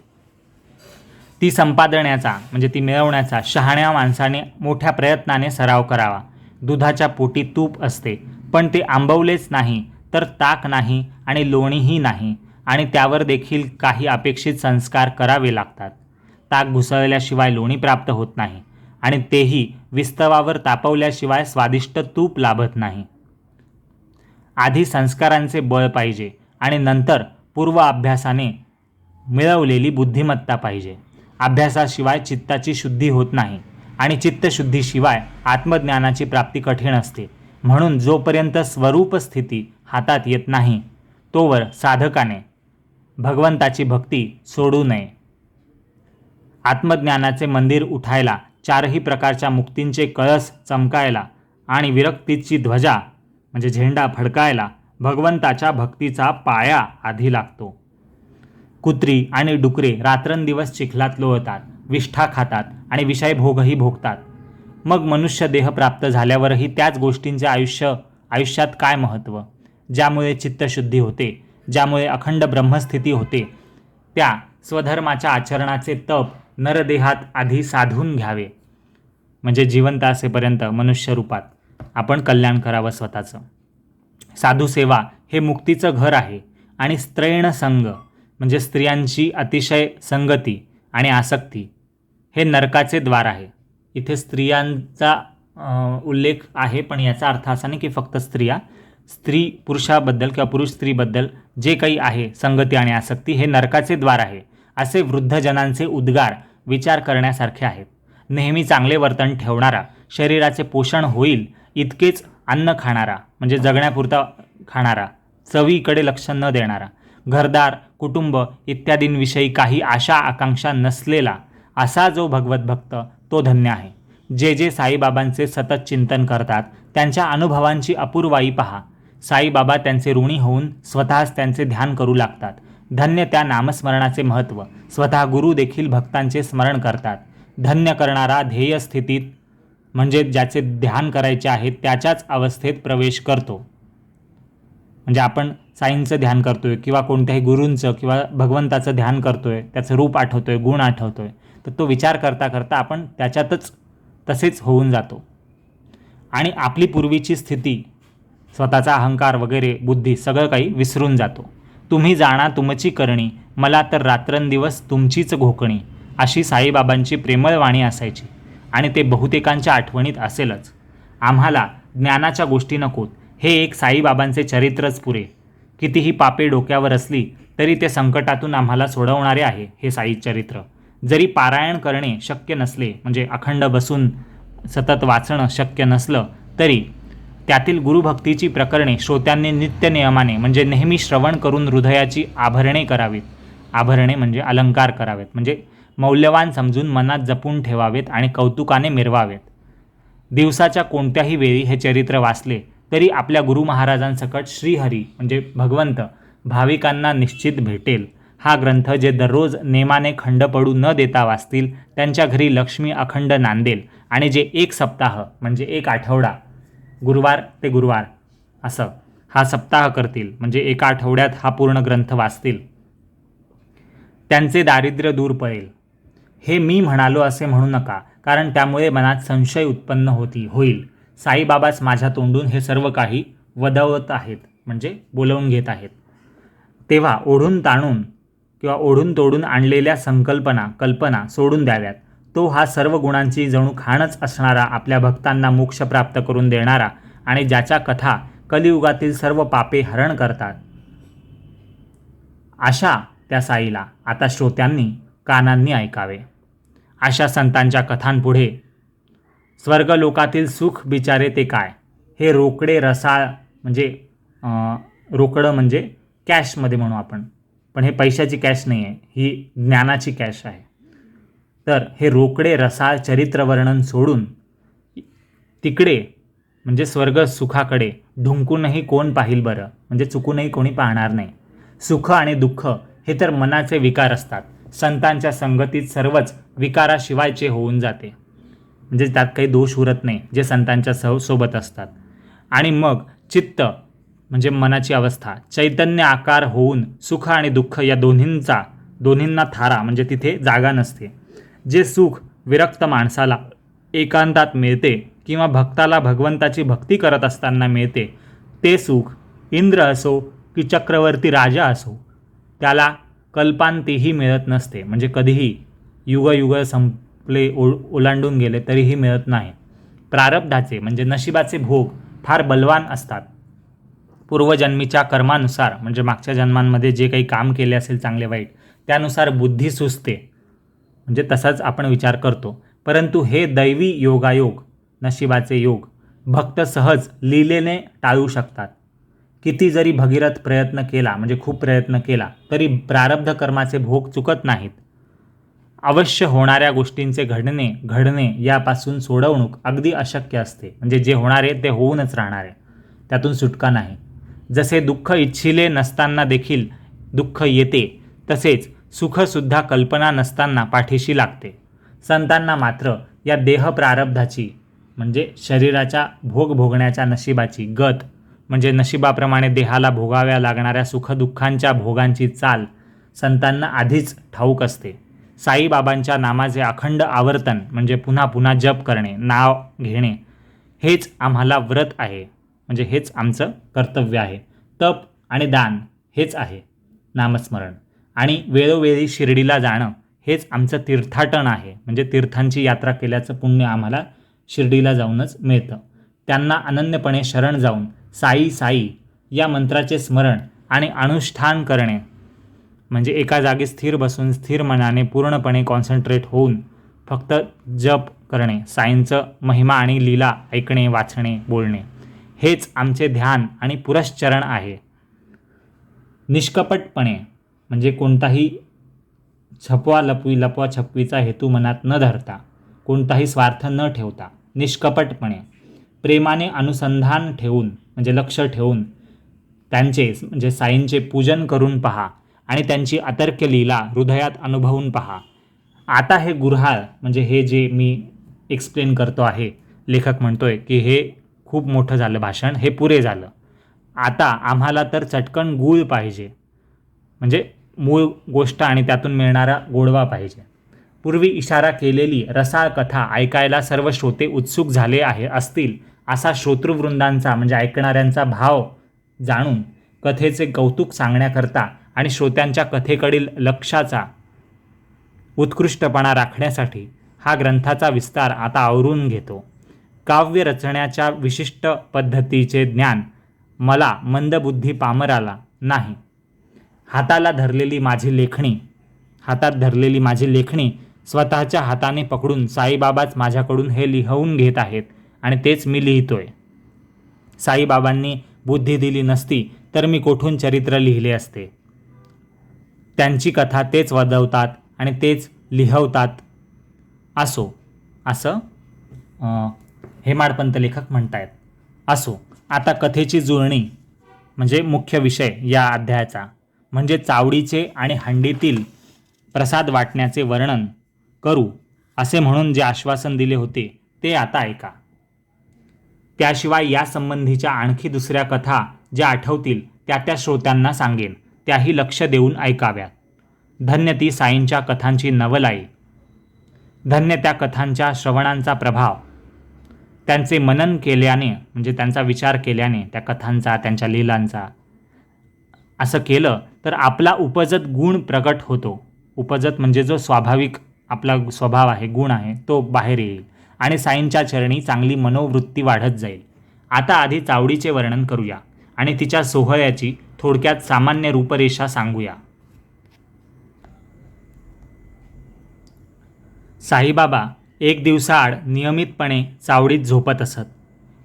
ती संपादण्याचा म्हणजे ती मिळवण्याचा शहाण्या माणसाने मोठ्या प्रयत्नाने सराव करावा. दुधाच्या पोटी तूप असते, पण ते आंबवलेच नाही तर ताक नाही आणि लोणीही नाही, आणि त्यावर देखील काही अपेक्षित संस्कार करावे लागतात. ताक घुसळल्याशिवाय लोणी प्राप्त होत नाही आणि तेही विस्तवावर तापवल्याशिवाय स्वादिष्ट तूप लाभत नाही. आधी संस्कारांचे बळ पाहिजे आणि नंतर पूर्व अभ्यासाने मिळवलेली बुद्धिमत्ता पाहिजे. अभ्यासाशिवाय चित्ताची शुद्धी होत नाही आणि चित्तशुद्धीशिवाय आत्मज्ञानाची प्राप्ती कठीण असते. म्हणून जोपर्यंत स्वरूप स्थिती हातात येत नाही तोवर साधकाने भगवंताची भक्ती सोडू नये. आत्मज्ञानाचे मंदिर उठायला, चारही प्रकारच्या मुक्तींचे कळस चमकायला आणि विरक्तीची ध्वजा म्हणजे झेंडा फडकायला भगवंताच्या भक्तीचा पाया आधी लागतो. कुत्री आणि डुकरे रात्रंदिवस चिखलात लोळतात, विष्ठा खातात आणि विषयभोगही भोगतात. मग मनुष्य देह प्राप्त झाल्यावरही त्याच गोष्टींचे आयुष्यात काय महत्त्व? ज्यामुळे चित्तशुद्धी होते, ज्यामुळे अखंड ब्रह्मस्थिती होते, त्या स्वधर्माच्या आचरणाचे तप नरदेहात आधी साधून घ्यावे. म्हणजे जिवंत असेपर्यंत मनुष्यरूपात आपण कल्याण करावं स्वतःचं. साधुसेवा हे मुक्तीचं घर आहे आणि स्त्रैण संग म्हणजे स्त्रियांची अतिशय संगती आणि आसक्ती हे नरकाचे द्वार आहे. इथे स्त्रियांचा उल्लेख आहे, पण याचा अर्थ असा नाही की फक्त स्त्री पुरुषाबद्दल किंवा पुरुष स्त्रीबद्दल जे काही आहे संगती आणि आसक्ती हे नरकाचे द्वार आहे असे वृद्धजनांचे उद्गार विचार करण्यासारखे आहेत. नेहमी चांगले वर्तन ठेवणारा, शरीराचे पोषण होईल इतकेच अन्न खाणारा म्हणजे जगण्यापुरता खाणारा, चवीकडे लक्ष न देणारा, घरदार कुटुंब इत्यादींविषयी काही आशा आकांक्षा नसलेला असा जो भगवत भक्त तो धन्य आहे. जे साईबाबांचे सतत चिंतन करतात त्यांच्या अनुभवांची अपूर्वाई पहा. साईबाबा त्यांचे ऋणी होऊन स्वतःच त्यांचे ध्यान करू लागतात. धन्य त्या नामस्मरणाचे महत्त्व. स्वतः गुरु देखील भक्तांचे स्मरण करतात. धन्य करणारा ध्येय स्थितीत म्हणजे ज्याचे ध्यान करायचे आहे त्याच्याच अवस्थेत प्रवेश करतो. म्हणजे आपण साईंचं ध्यान करतोय किंवा कोणत्याही गुरूंचं किंवा भगवंताचं ध्यान करतोय, त्याचं रूप आठवतोय, गुण आठवतोय, तर तो विचार करता करता आपण त्याच्यातच तसेच होऊन जातो आणि आपली पूर्वीची स्थिती, स्वतःचा अहंकार वगैरे बुद्धी सगळं काही विसरून जातो. तुम्ही जाणा तुमची करणी, मला तर रात्रंदिवस तुमचीच घोकणी, अशी साईबाबांची प्रेमळ वाणी असायची आणि ते बहुतेकांच्या आठवणीत असेलच. आम्हाला ज्ञानाच्या गोष्टी नकोत, हे एक साईबाबांचे चरित्रच पुरे. कितीही पापे डोक्यावर असली तरी ते संकटातून आम्हाला सोडवणारे आहे हे साई चरित्र. जरी पारायण करणे शक्य नसले म्हणजे अखंड बसून सतत वाचणं शक्य नसलं तरी त्यातील गुरुभक्तीची प्रकरणे श्रोत्यांनी नित्य नियमाने म्हणजे नेहमी श्रवण करून हृदयाची आभरणे करावीत. आभरणे म्हणजे अलंकार करावेत, म्हणजे मौल्यवान समजून मनात जपून ठेवावेत आणि कौतुकाने मिरवावेत. दिवसाच्या कोणत्याही वेळी हे चरित्र वाचले तरी आपल्या गुरु महाराजांसकट श्रीहरी म्हणजे भगवंत भाविकांना निश्चित भेटेल. हा ग्रंथ जे दररोज नेमाने खंड पडू न देता वाचतील त्यांच्या घरी लक्ष्मी अखंड नांदेल आणि जे एक सप्ताह म्हणजे एक आठवडा गुरुवार ते गुरुवार असं हा सप्ताह करतील म्हणजे एका आठवड्यात हा पूर्ण ग्रंथ वाचतील त्यांचे दारिद्र्य दूर पडेल. हे मी म्हणालो असे म्हणू नका, कारण त्यामुळे मनात संशय उत्पन्न होईल. साईबाबाच माझ्या तोंडून हे सर्व काही वदवत आहेत म्हणजे बोलवून घेत आहेत. तेव्हा ओढून ताणून किंवा ओढून तोडून आणलेल्या कल्पना सोडून द्याव्यात. तो हा सर्व गुणांची जणू खाणच असणारा, आपल्या भक्तांना मोक्ष प्राप्त करून देणारा आणि ज्याच्या कथा कलियुगातील सर्व पापे हरण करतात अशा त्या साईला आता श्रोत्यांनी कानांनी ऐकावे. अशा संतांच्या कथांपुढे स्वर्गलोकातील सुख बिचारे ते काय, हे रोकडे रसाळ म्हणजे रोकडं म्हणजे कॅशमध्ये म्हणू आपण, पण हे पैशाची कॅश नाही आहे, ही ज्ञानाची कॅश आहे. तर हे रोकडे रसाळ चरित्रवर्णन सोडून तिकडे म्हणजे स्वर्ग सुखाकडे ढुंकूनही कोण पाहिल बरं, म्हणजे चुकूनही कोणी पाहणार नाही. सुख आणि दुःख हे तर मनाचे विकार असतात. संतांच्या संगतीत सर्वच विकाराशिवायचे होऊन जाते, म्हणजे त्यात काही दोष उरत नाही जे संतांच्या सोबत असतात. आणि मग चित्त म्हणजे मनाची अवस्था चैतन्य आकार होऊन सुख आणि दुःख या दोन्हींना थारा म्हणजे तिथे जागा नसते. जे सुख विरक्त माणसाला एकांतात मिळते किंवा भक्ताला भगवंताची भक्ती करत असताना मिळते ते सुख इंद्र असो की चक्रवर्ती राजा असो त्याला कल्पांतेही मिळत नसते, म्हणजे कधीही युग संपले ओलांडून गेले तरीही मिळत नाही. प्रारब्धाचे म्हणजे नशिबाचे भोग फार बलवान असतात. पूर्वजन्मीच्या कर्मानुसार म्हणजे मागच्या जन्मांमध्ये जे काही काम केले असेल चांगले वाईट त्यानुसार बुद्धी सुचते, म्हणजे तसाच आपण विचार करतो. परंतु हे दैवी योगायोग नशिबाचे योग भक्त सहज लीलेने टाळू शकतात. किती जरी भगीरथ प्रयत्न केला, म्हणजे खूप प्रयत्न केला, तरी प्रारब्ध कर्माचे भोग चुकत नाहीत. अवश्य होणाऱ्या गोष्टींचे घडणे यापासून सोडवणूक अगदी अशक्य असते. म्हणजे जे होणार आहे ते होऊनच राहणार आहे, त्यातून सुटका नाही. जसे दुःख इच्छिले नसताना देखील दुःख येते, तसेच सुखसुद्धा कल्पना नसताना पाठीशी लागते. संतांना मात्र या देह प्रारब्धाची, म्हणजे शरीराच्या भोग भोगण्याच्या नशिबाची गत, म्हणजे नशिबाप्रमाणे देहाला भोगाव्या लागणाऱ्या सुखदुःखांच्या भोगांची चाल संतांना आधीच ठाऊक असते. साईबाबांच्या नामाचे अखंड आवर्तन, म्हणजे पुन्हा पुन्हा जप करणे, नाव घेणे, हेच आम्हाला व्रत आहे. म्हणजे हेच आमचं कर्तव्य आहे. तप आणि दान हेच आहे नामस्मरण. आणि वेळोवेळी शिर्डीला जाणं हेच आमचं तीर्थाटन आहे. म्हणजे तीर्थांची यात्रा केल्याचं पुण्य आम्हाला शिर्डीला जाऊनच मिळतं. त्यांना अनन्यपणे शरण जाऊन साई साई या मंत्राचे स्मरण आणि अनुष्ठान करणे, म्हणजे एका जागी स्थिर बसून स्थिर मनाने पूर्णपणे कॉन्सन्ट्रेट होऊन फक्त जप करणे, साईंचं महिमा आणि लीला ऐकणे, वाचणे, बोलणे, हेच आमचे ध्यान आणि पुरश्चरण आहे. निष्कपटपणे, म्हणजे कोणताही लपवा छपवीचा हेतू मनात न धरता, कोणताही स्वार्थ न ठेवता, निष्कपटपणे प्रेमाने अनुसंधान ठेवून, म्हणजे लक्ष ठेवून त्यांचे, म्हणजे साईंचे पूजन करून पहा आणि त्यांची अतर्क्य लीला हृदयात अनुभवून पहा. आता हे गुऱ्हाळ, म्हणजे हे जे मी एक्सप्लेन करतो आहे, लेखक म्हणतोय की हे खूप मोठं झालं भाषण, हे पुरे झालं. आता आम्हाला तर चटकन गूळ पाहिजे, म्हणजे मूळ गोष्ट आणि त्यातून मिळणारा गोडवा पाहिजे. पूर्वी इशारा केलेली रसाळ कथा ऐकायला सर्व श्रोते उत्सुक झाले असतील असा श्रोतृवृंदांचा, म्हणजे ऐकणाऱ्यांचा भाव जाणून कथेचे कौतुक सांगण्याकरता आणि श्रोत्यांच्या कथेकडील लक्षाचा उत्कृष्टपणा राखण्यासाठी हा ग्रंथाचा विस्तार आता आवरून घेतो. काव्य रचण्याच्या विशिष्ट पद्धतीचे ज्ञान मला मंदबुद्धी पामराला नाही. हातात धरलेली माझी लेखणी स्वतःच्या हाताने पकडून साईबाबाच माझ्याकडून हे लिहवून घेत आहेत आणि तेच मी लिहितोय. साईबाबांनी बुद्धी दिली नसती तर मी कोठून चरित्र लिहिले असते. त्यांची कथा तेच वाजवतात आणि तेच लिहवतात असो, असं हेमाडपंत लेखक म्हणतायत. असो, आता कथेची जुळणी, म्हणजे मुख्य विषय या अध्यायाचा, म्हणजे चावडीचे आणि हंडीतील प्रसाद वाटण्याचे वर्णन करू असे म्हणून जे आश्वासन दिले होते ते आता ऐका. त्याशिवाय यासंबंधीच्या आणखी दुसऱ्या कथा ज्या आठवतील त्या श्रोत्यांना सांगेन, त्याही लक्ष देऊन ऐकाव्यात. धन्य ती साईंच्या कथांची नवलाई, धन्य त्या कथांच्या श्रवणांचा प्रभाव. त्यांचे मनन केल्याने, म्हणजे त्यांचा विचार केल्याने, त्या कथांचा, त्यांच्या लीलांचा, असं केलं तर आपला उपजत गुण प्रकट होतो. उपजत म्हणजे जो स्वाभाविक आपला स्वभाव आहे, गुण आहे, तो बाहेर येईल आणि साईंच्या चरणी चांगली मनोवृत्ती वाढत जाईल. आता आधी चावडीचे वर्णन करूया आणि तिच्या सोहळ्याची थोडक्यात सामान्य रूपरेषा सांगूया. साईबाबा एक दिवसाआड नियमितपणे चावडीत झोपत असत.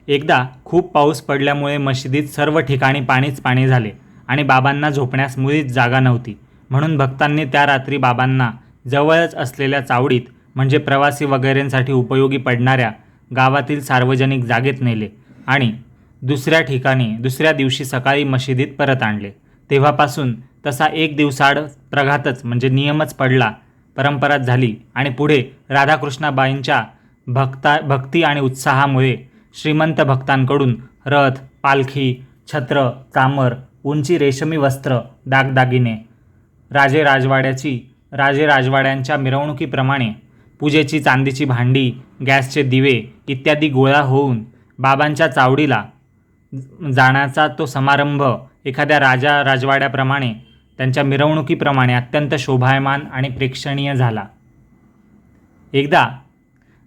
एकदा खूप पाऊस पडल्यामुळे मशिदीत सर्व ठिकाणी पाणी झाले आणि बाबांना झोपण्यास मुळीच जागा नव्हती. म्हणून भक्तांनी त्या रात्री बाबांना जवळच असलेल्या चावडीत, म्हणजे प्रवासी वगैरेंसाठी उपयोगी पडणाऱ्या गावातील सार्वजनिक जागेत नेले आणि दुसऱ्या दिवशी सकाळी मशिदीत परत आणले. तेव्हापासून तसा एक दिवसाआड प्रघातच, म्हणजे नियमच पडला, परंपराच झाली आणि पुढे राधाकृष्णाबाईंच्या भक्ती आणि उत्साहामुळे श्रीमंत भक्तांकडून रथ, पालखी, छत्र, चामर, उंची रेशमी वस्त्र, दागदागिने, राजेराजवाड्यांच्या मिरवणुकीप्रमाणे पूजेची चांदीची भांडी, गॅसचे दिवे इत्यादी गोळा होऊन बाबांच्या चावडीला जाण्याचा तो समारंभ एखाद्या राजवाड्याप्रमाणे, त्यांच्या मिरवणुकीप्रमाणे अत्यंत शोभायमान आणि प्रेक्षणीय झाला. एकदा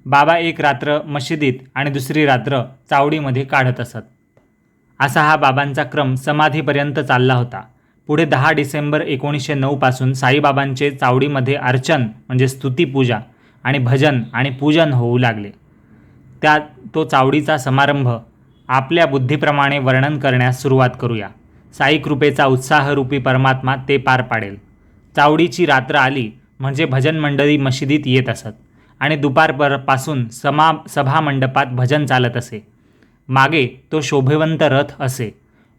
बाबा एक रात्र मशिदीत आणि दुसरी रात्र चावडीमध्ये काढत असत. असा हा बाबांचा क्रम समाधीपर्यंत चालला होता. पुढे 10 डिसेंबर 1909 पासून साईबाबांचे चावडीमध्ये अर्चन, म्हणजे स्तुतीपूजा आणि भजन आणि पूजन होऊ लागले. तो चावडीचा समारंभ आपल्या बुद्धीप्रमाणे वर्णन करण्यास सुरुवात करूया. साई कृपेचा उत्साहरूपी परमात्मा ते पार पाडेल. चावडीची रात्र आली म्हणजे भजन मंडळी मशिदीत येत असत आणि दुपारपासून सभा मंडपात भजन चालत असे. मागे तो शोभेवंत रथ असे.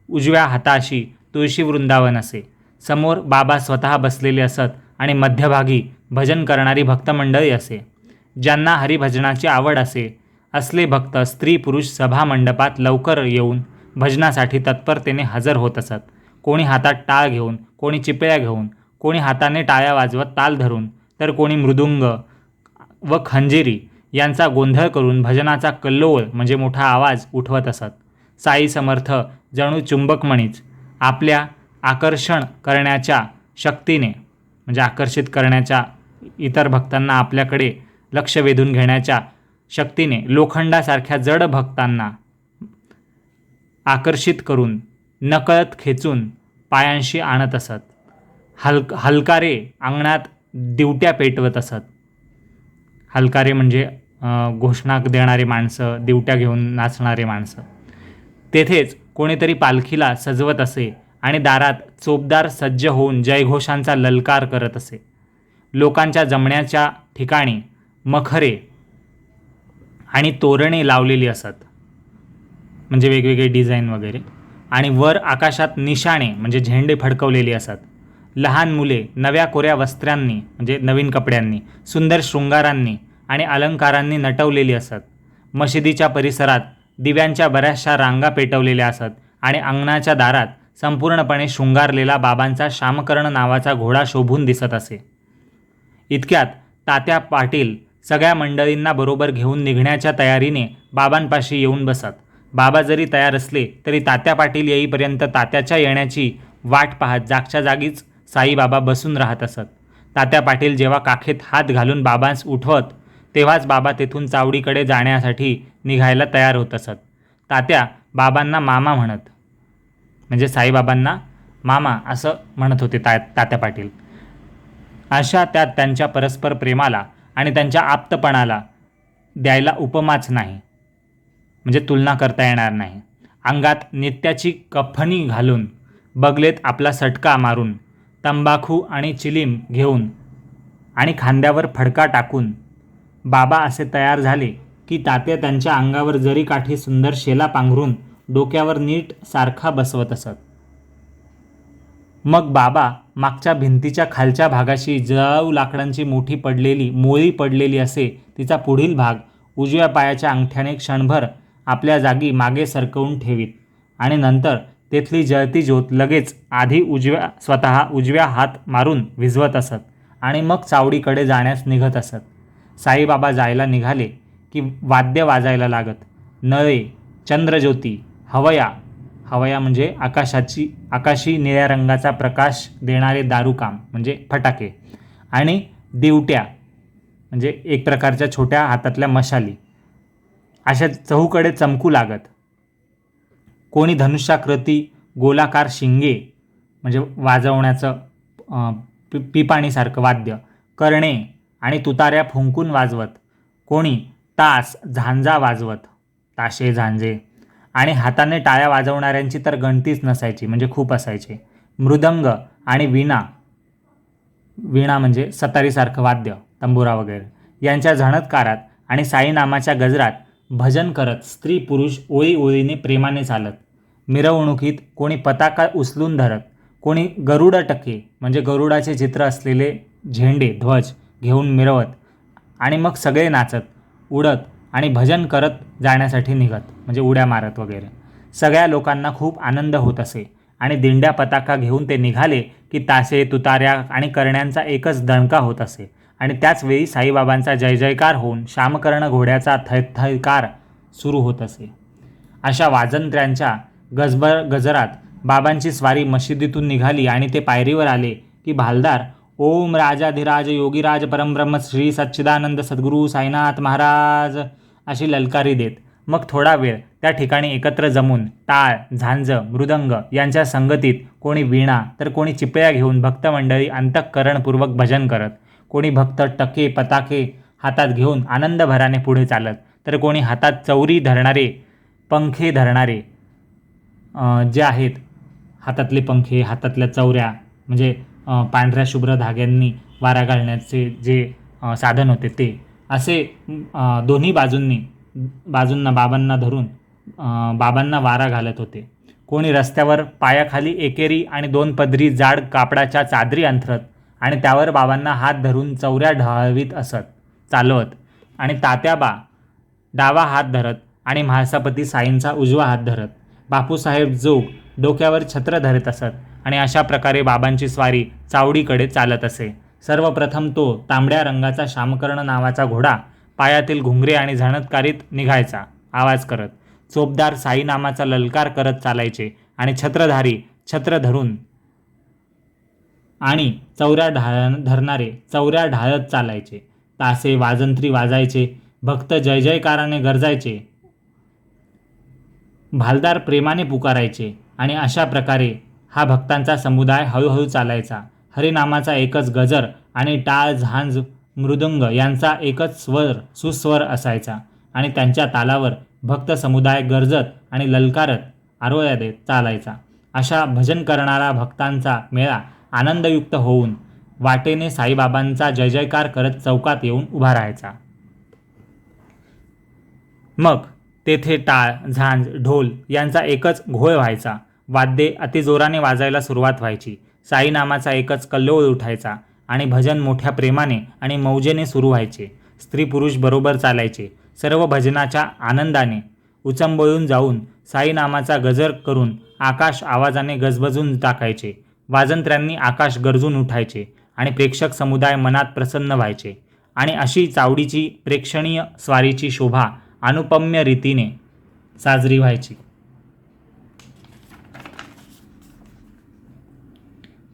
उजव्या हाताशी तुळशी वृंदावन असे. समोर बाबा स्वतः बसलेले असत आणि मध्यभागी भजन करणारी भक्तमंडळी असे. ज्यांना हरिभजनाची आवड असे असले भक्त स्त्री पुरुष सभा मंडपात लवकर येऊन भजनासाठी तत्परतेने हजर होत असत. कोणी हातात टाळ घेऊन, कोणी चिपळ्या घेऊन, कोणी हाताने टाळ्या वाजवत ताल धरून, तर कोणी मृदुंग व खंजिरी यांचा गोंधळ करून भजनाचा कल्लोळ म्हणजे मोठा आवाज उठवत असत. साई समर्थ जणू चुंबकमणीच आपल्या आकर्षण करण्याच्या शक्तीने म्हणजे आकर्षित करण्याच्या, इतर भक्तांना आपल्याकडे लक्ष वेधून घेण्याच्या शक्तीने लोखंडासारख्या जड भक्तांना आकर्षित करून नकळत खेचून पायांशी आणत असत. हलकारे अंगणात दिवट्या पेटवत असत. हलकारे म्हणजे घोषणा देणारे माणसं, दिवट्या घेऊन नाचणारे माणसं. तेथेच कोणीतरी पालखीला सजवत असे आणि दारात चोपदार सज्ज होऊन जयघोषांचा ललकार करत असे. लोकांच्या जमण्याच्या ठिकाणी मखरे आणि तोरणे लावलेली असत, म्हणजे वेगवेगळे डिझाईन वगैरे, आणि वर आकाशात निशाणे म्हणजे झेंडे फडकवलेले असत. लहान मुले नव्या कोऱ्या वस्त्रांनी म्हणजे नवीन कपड्यांनी, सुंदर शृंगारांनी आणि अलंकारांनी नटवलेली असत. मशिदीच्या परिसरात दिव्यांच्या बऱ्याचशा रांगा पेटवलेल्या असत आणि अंगणाच्या दारात संपूर्णपणे शृंगारलेला बाबांचा श्यामकर्ण नावाचा घोडा शोभून दिसत असे. इतक्यात तात्या पाटील सगळ्या मंडळींना बरोबर घेऊन निघण्याच्या तयारीने बाबांपाशी येऊन बसत. बाबा जरी तयार असले तरी तात्या पाटील येईपर्यंत तात्याच्या येण्याची वाट पाहत जागच्या जागीच साईबाबा बसून राहत असत. तात्या पाटील जेव्हा काखेत हात घालून बाबांस उठवत तेव्हाच बाबा तेथून चावडीकडे जाण्यासाठी निघायला तयार होत असत. तात्या बाबांना मामा म्हणत, म्हणजे साईबाबांना मामा असं म्हणत होते तात्या पाटील. अशा त्यात त्यांच्या परस्पर प्रेमाला आणि त्यांच्या आप्तपणाला द्यायला उपमाच नाही, म्हणजे तुलना करता येणार नाही. अंगात नित्याची कफनी घालून, बगलेत आपला सटका मारून, तंबाखू आणि चिलीम घेऊन आणि खांद्यावर फडका टाकून बाबा असे तयार झाले की तात्या त्यांच्या अंगावर जरी काठी सुंदर शेला पांघरून डोक्यावर नीट सारखा बसवत असत. मग बाबा मागच्या भिंतीच्या खालच्या भागाशी जळाऊ लाकडांची मोळी पडलेली असे तिचा पुढील भाग उजव्या पायाच्या अंगठ्याने क्षणभर आपल्या जागी मागे सरकवून ठेवीत आणि नंतर तेथली जळती ज्योत लगेच आधी स्वतः उजव्या हात मारून विझवत असत आणि मग चावडीकडे जाण्यास निघत असत. साईबाबा जायला निघाले की वाद्य वाजायला लागत. नळे, चंद्रज्योती, हवया म्हणजे आकाशी निळ्या रंगाचा प्रकाश देणारे दारूकाम म्हणजे फटाके, आणि दिवट्या म्हणजे एक प्रकारच्या छोट्या हातातल्या मशाली अशा चहूकडे चमकू लागत. कोणी धनुष्याकृती गोलाकार शिंगे म्हणजे वाजवण्याचं पिपाणीसारखं वाद्य, करणे आणि तुताऱ्या फुंकून वाजवत, कोणी तास झांजा वाजवत, ताशे झांजे, आणि हाताने टाळ्या वाजवणाऱ्यांची तर गणतीच नसायची, म्हणजे खूप असायचे. मृदंग आणि वीणा म्हणजे सतारीसारखं वाद्य, तंबुरा वगैरे यांच्या झणत्कारात आणि साईनामाच्या गजरात भजन करत स्त्री पुरुष ओळी ओळीने प्रेमाने चालत. मिरवणुकीत कोणी पताका उचलून धरत, कोणी गरुड टके म्हणजे गरुडाचे चित्र असलेले झेंडे ध्वज घेऊन मिरवत, आणि मग सगळे नाचत, उडत आणि भजन करत जाण्यासाठी निघत, म्हणजे उड्या मारत वगैरे. सगळ्या लोकांना खूप आनंद होत असे आणि दिंड्या पताका घेऊन ते निघाले की ताशे, तुताऱ्या आणि करण्यांचा एकच दणका होत असे आणि त्याच वेळी साईबाबांचा जय जयकार होऊन श्यामकर्ण घोड्याचा थैथैकार सुरू होत असे. अशा वाजंत्र्यांच्या गजरात बाबांची स्वारी मशिदीतून निघाली आणि ते पायरीवर आले की भालदार ओम राजाधिराज योगीराज परमब्रह्म श्री सच्चिदानंद सद्गुरू साईनाथ महाराज अशी ललकारी देत मग थोडा वेळ त्या ठिकाणी एकत्र जमून टाळ, झांज, मृदंग यांच्या संगतीत कोणी वीणा तर कोणी चिपळ्या घेऊन भक्तमंडळी अंतःकरणपूर्वक भजन करत, कोणी भक्त टके पताके हातात घेऊन आनंदभराने पुढे चालत, तर कोणी हातात चौरी धरणारे, पंखे धरणारे जे आहेत, हातातले पंखे, हातातल्या चौऱ्या, म्हणजे पांढऱ्या शुभ्र धाग्यांनी वारा घालण्याचे जे साधन होते ते, असे दोन्ही बाजूंना बाबांना धरून बाबांना वारा घालत होते. कोणी रस्त्यावर पायाखाली एकेरी आणि 2 पदरी जाड कापडाच्या चादरी अंथरत आणि त्यावर बाबांना हात धरून चौऱ्या ढाळवीत चालवत, आणि तात्याबा डावा हात धरत आणि म्हाळसापती साईंचा उजवा हात धरत, बापूसाहेब जोग डोक्यावर छत्र धरत असत, आणि अशा प्रकारे बाबांची स्वारी चावडीकडे चालत असे. सर्वप्रथम तो तांबड्या रंगाचा श्यामकर्ण नावाचा घोडा पायातील घुंगरे आणि झणत्कारीत निघायचा आवाज करत. चोपदार साई नामाचा ललकार करत चालायचे आणि छत्रधारी छत्र धरून आणि चौऱ्या धरणारे चौऱ्या ढाळत चालायचे. तासे वाजंत्री वाजायचे, भक्त जय जयकाराने गरजायचे, भालदार प्रेमाने पुकारायचे, आणि अशा प्रकारे हा भक्तांचा समुदाय हळूहळू चालायचा. हरिनामाचा एकच गजर आणि टाळ, झांज, मृदुंग यांचा एकच सुस्वर असायचा, आणि त्यांच्या तालावर भक्त समुदाय गरजत आणि ललकारत आरोळ्या देत चालायचा. अशा भजन करणारा भक्तांचा मेळा आनंदयुक्त होऊन वाटेने साईबाबांचा जय जयकार करत चौकात येऊन उभा राहायचा. मग तेथे टाळ, झांज, ढोल यांचा एकच घोळ व्हायचा. वाद्ये अतिजोराने वाजायला सुरुवात व्हायची. साई नामाचा एकच कल्लोळ उठायचा आणि भजन मोठ्या प्रेमाने आणि मौजेने सुरू व्हायचे. स्त्री पुरुष बरोबर चालायचे. सर्व भजनाच्या आनंदाने उचंबळून जाऊन साई नामाचा गजर करून आकाश आवाजाने गजबजून टाकायचे. वाजंत्र्यांनी आकाश गरजून उठायचे आणि प्रेक्षक समुदाय मनात प्रसन्न व्हायचे. आणि अशी चावडीची प्रेक्षणीय स्वारीची शोभा अनुपम्य रीतीने साजरी व्हायची.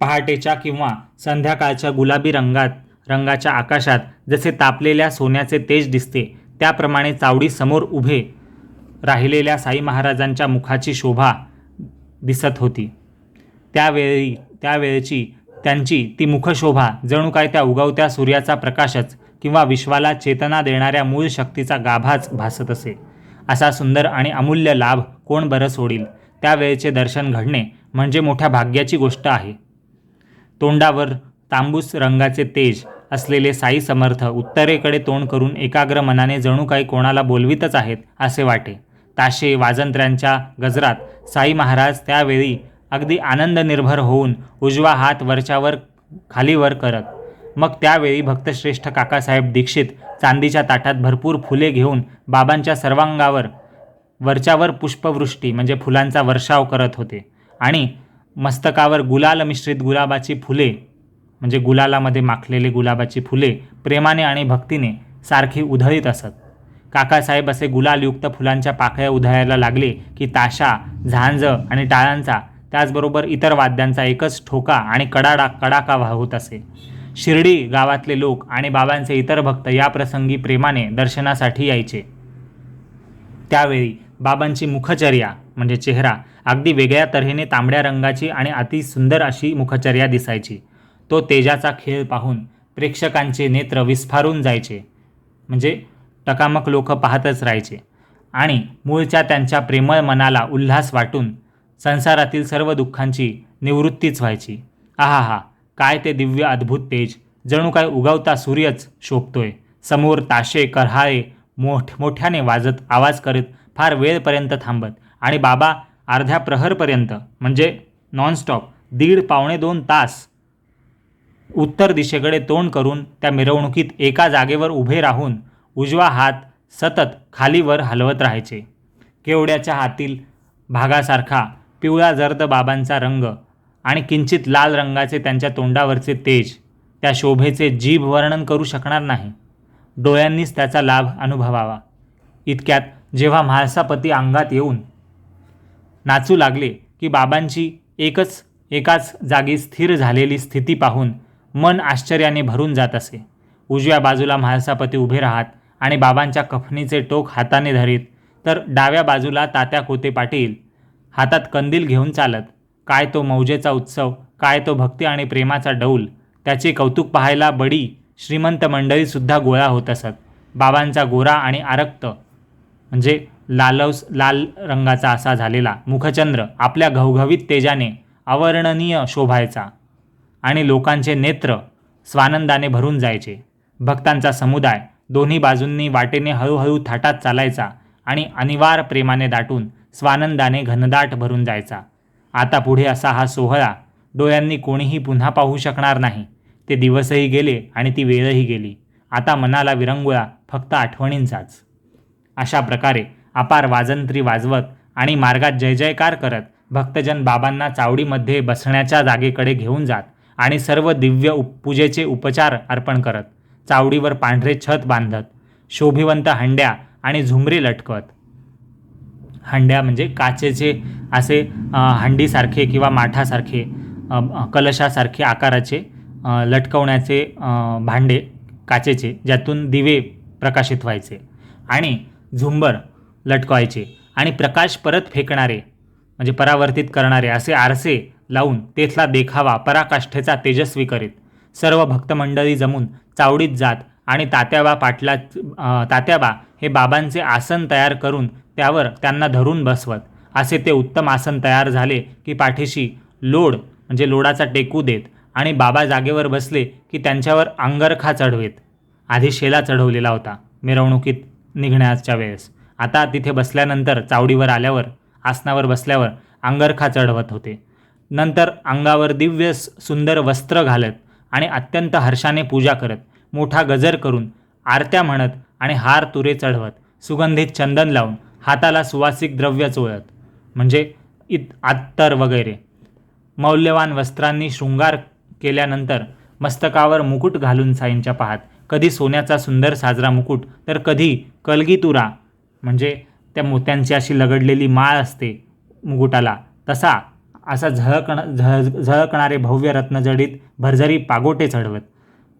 पहाटेच्या किंवा संध्याकाळच्या गुलाबी रंगाच्या आकाशात जसे तापलेल्या सोन्याचे तेज दिसते, त्याप्रमाणे चावडी समोर उभे राहिलेल्या साई महाराजांच्या मुखाची शोभा दिसत होती. त्यावेळची त्यांची ती मुखशोभा जणू काय त्या उगवत्या सूर्याचा प्रकाशच किंवा विश्वाला चेतना देणाऱ्या मूळ शक्तीचा गाभाच भासत असे. असा सुंदर आणि अमूल्य लाभ कोण बरं सोडील. त्यावेळेचे दर्शन घडणे म्हणजे मोठ्या भाग्याची गोष्ट आहे. तोंडावर तांबूस रंगाचे तेज असलेले साई समर्थ उत्तरेकडे तोंड करून एकाग्र मनाने जणू काही कोणाला बोलवीतच आहेत असे वाटे. ताशे वाजंत्र्यांच्या गजरात साई महाराज त्यावेळी अगदी आनंद निर्भर होऊन उजवा हात वरच्यावर खालीवर करत. मग त्यावेळी भक्तश्रेष्ठ काकासाहेब दीक्षित चांदीच्या ताटात भरपूर फुले घेऊन बाबांच्या सर्वांगावर वरच्यावर पुष्पवृष्टी म्हणजे फुलांचा वर्षाव करत होते, आणि मस्तकावर गुलाल मिश्रित गुलाबाची फुले म्हणजे गुलालामध्ये माखलेले गुलाबाची फुले प्रेमाने आणि भक्तीने सारखी उधळीत असत. काकासाहेब असे गुलालयुक्त फुलांच्या पाकळ्या उधळायला लागले की ताशा, झांज आणि टाळांचा त्याचबरोबर इतर वाद्यांचा एकच ठोका आणि कडाका होत असे. शिर्डी गावातले लोक आणि बाबांचे इतर भक्त या प्रसंगी प्रेमाने दर्शनासाठी यायचे. त्यावेळी बाबांची मुखचर्या म्हणजे चेहरा अगदी वेगळ्या तऱ्हेने तांबड्या रंगाची आणि अति सुंदर अशी मुखचर्या दिसायची. तो तेजाचा खेळ पाहून प्रेक्षकांचे नेत्र विस्फारून जायचे, म्हणजे टकामक लोक पाहतच राहायचे, आणि मूळच्या त्यांच्या प्रेमळ मनाला उल्हास वाटून संसारातील सर्व दुःखांची निवृत्तीच व्हायची. आहा, काय ते दिव्य अद्भुत तेज! जणू काय उगवता सूर्यच शोभतोय. समोर ताशे, कर्हाळे मोठ्याने वाजत आवाज करीत फार वेळपर्यंत थांबत, आणि बाबा अर्ध्या प्रहरपर्यंत म्हणजे नॉनस्टॉप 1.5-2 तास उत्तर दिशेकडे तोंड करून त्या मिरवणुकीत एका जागेवर उभे राहून उजवा हात सतत खालीवर हलवत राहायचे. केवड्याच्या हातील भागासारखा पिवळा जर्द बाबांचा रंग आणि किंचित लाल रंगाचे त्यांच्या तोंडावरचे तेज, त्या शोभेचे जीभ वर्णन करू शकणार नाही. डोळ्यांनीच त्याचा लाभ अनुभवावा. इतक्यात जेव्हा म्हाळसापती अंगात येऊन नाचू लागले की बाबांची एकाच जागी स्थिर झालेली स्थिती पाहून मन आश्चर्याने भरून जात असे. उजव्या बाजूला म्हाळसापती उभे राहत आणि बाबांच्या कफनीचे टोक हाताने धरीत, तर डाव्या बाजूला तात्या कोते पाटील हातात कंदील घेऊन चालत. काय तो मौजेचा उत्सव, काय तो भक्ती आणि प्रेमाचा डौल! त्याचे कौतुक पाहायला बडी श्रीमंत मंडळीसुद्धा गोळा होत असत. बाबांचा गोरा आणि आरक्त म्हणजे लाल रंगाचा असा झालेला मुखचंद्र आपल्या घवघवीत तेजाने अवर्णनीय शोभायचा आणि लोकांचे नेत्र स्वानंदाने भरून जायचे. भक्तांचा समुदाय दोन्ही बाजूंनी वाटेने हळूहळू थाटात चालायचा आणि अनिवार्य प्रेमाने दाटून स्वानंदाने घनदाट भरून जायचा. आता पुढे असा हा सोहळा डोळ्यांनी कोणीही पुन्हा पाहू शकणार नाही. ते दिवसही गेले आणि ती वेळही गेली. आता मनाला विरंगुळा फक्त आठवणींचाच. अशा प्रकारे अपार वाजंत्री वाजवत आणि मार्गात जय जयकार करत भक्तजन बाबांना चावडीमध्ये बसण्याच्या जागेकडे घेऊन जात आणि सर्व दिव्य पूजेचे उपचार अर्पण करत, चावडीवर पांढरे छत बांधत, शोभिवंत हंड्या आणि झुमरे लटकवत. हंड्या म्हणजे काचेचे असे हंडीसारखे किंवा माठासारखे कलशासारखे आकाराचे लटकवण्याचे भांडे काचेचे, ज्यातून दिवे प्रकाशित व्हायचे आणि झुंबर लटकवायचे आणि प्रकाश परत फेकणारे म्हणजे परावर्तित करणारे असे आरसे लावून तेथला देखावा पराकाष्ठेचा तेजस्वी करीत सर्व भक्तमंडळी जमून चावडीत जात आणि तात्याबा हे बाबांचे आसन तयार करून त्यावर त्यांना धरून बसवत. असे ते उत्तम आसन तयार झाले की पाठीशी लोड म्हणजे लोडाचा टेकू देत आणि बाबा जागेवर बसले की त्यांच्यावर अंगरखा चढवेत. आधी शेला चढवलेला होता मिरवणुकीत निघण्याच्या वेळेस, आता तिथे बसल्यानंतर चावडीवर आल्यावर आसनावर बसल्यावर अंगरखा चढवत होते. नंतर अंगावर दिव्य सुंदर वस्त्र घालत आणि अत्यंत हर्षाने पूजा करत, मोठा गजर करून आरत्या म्हणत आणि हार तुरे चढवत, सुगंधित चंदन लावून, हाताला सुवासिक द्रव्य चोळत म्हणजे अत्तर वगैरे, मौल्यवान वस्त्रांनी शृंगार केल्यानंतर मस्तकावर मुकुट घालून साईंच्या पाहात, कधी सोन्याचा सुंदर साजरा मुकुट तर कधी कलगीतुरा म्हणजे त्या मोत्यांची अशी लगडलेली माळ असते मुकुटाला तसा असा झळकणारे भव्य रत्नजडित भरझरी पागोटे चढवत,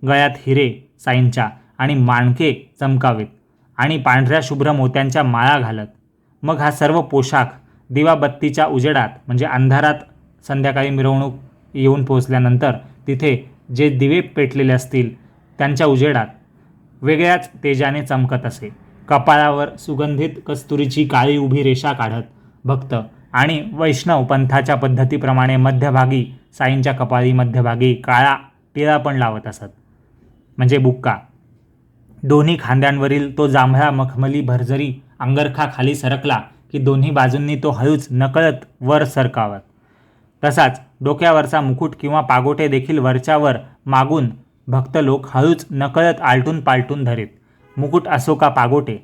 गळ्यात हिरे साईंच्या आणि माणके चमकावेत आणि पांढऱ्या शुभ्र मोत्यांच्या माळा घालत. मग हा सर्व पोशाख दिवाबत्तीच्या उजेडात म्हणजे अंधारात संध्याकाळी मिरवणूक येऊन पोहोचल्यानंतर तिथे जे दिवे पेटलेले असतील त्यांच्या उजेडात वेगळ्याच तेजाने चमकत असे. कपाळावर सुगंधित कस्तुरीची काळी उभी रेषा काढत भक्त आणि वैष्णव पंथाच्या पद्धतीप्रमाणे मध्यभागी साईंच्या कपाळी मध्यभागी काळा टिळा पण लावत असत म्हणजे बुक्का. दोन्ही खांद्यांवरील तो जांभळा मखमली भरजरी अंगरखा खाली सरकला की दोन्ही बाजूंनी तो हळूच नकळत वर सरकावत. तसाच डोक्यावरचा मुकुट किंवा पागोटे देखील वरच्यावर मागून भक्त लोक हळूच नकळत आलटून पालटून धरीत. मुकुट असो का पागोटे,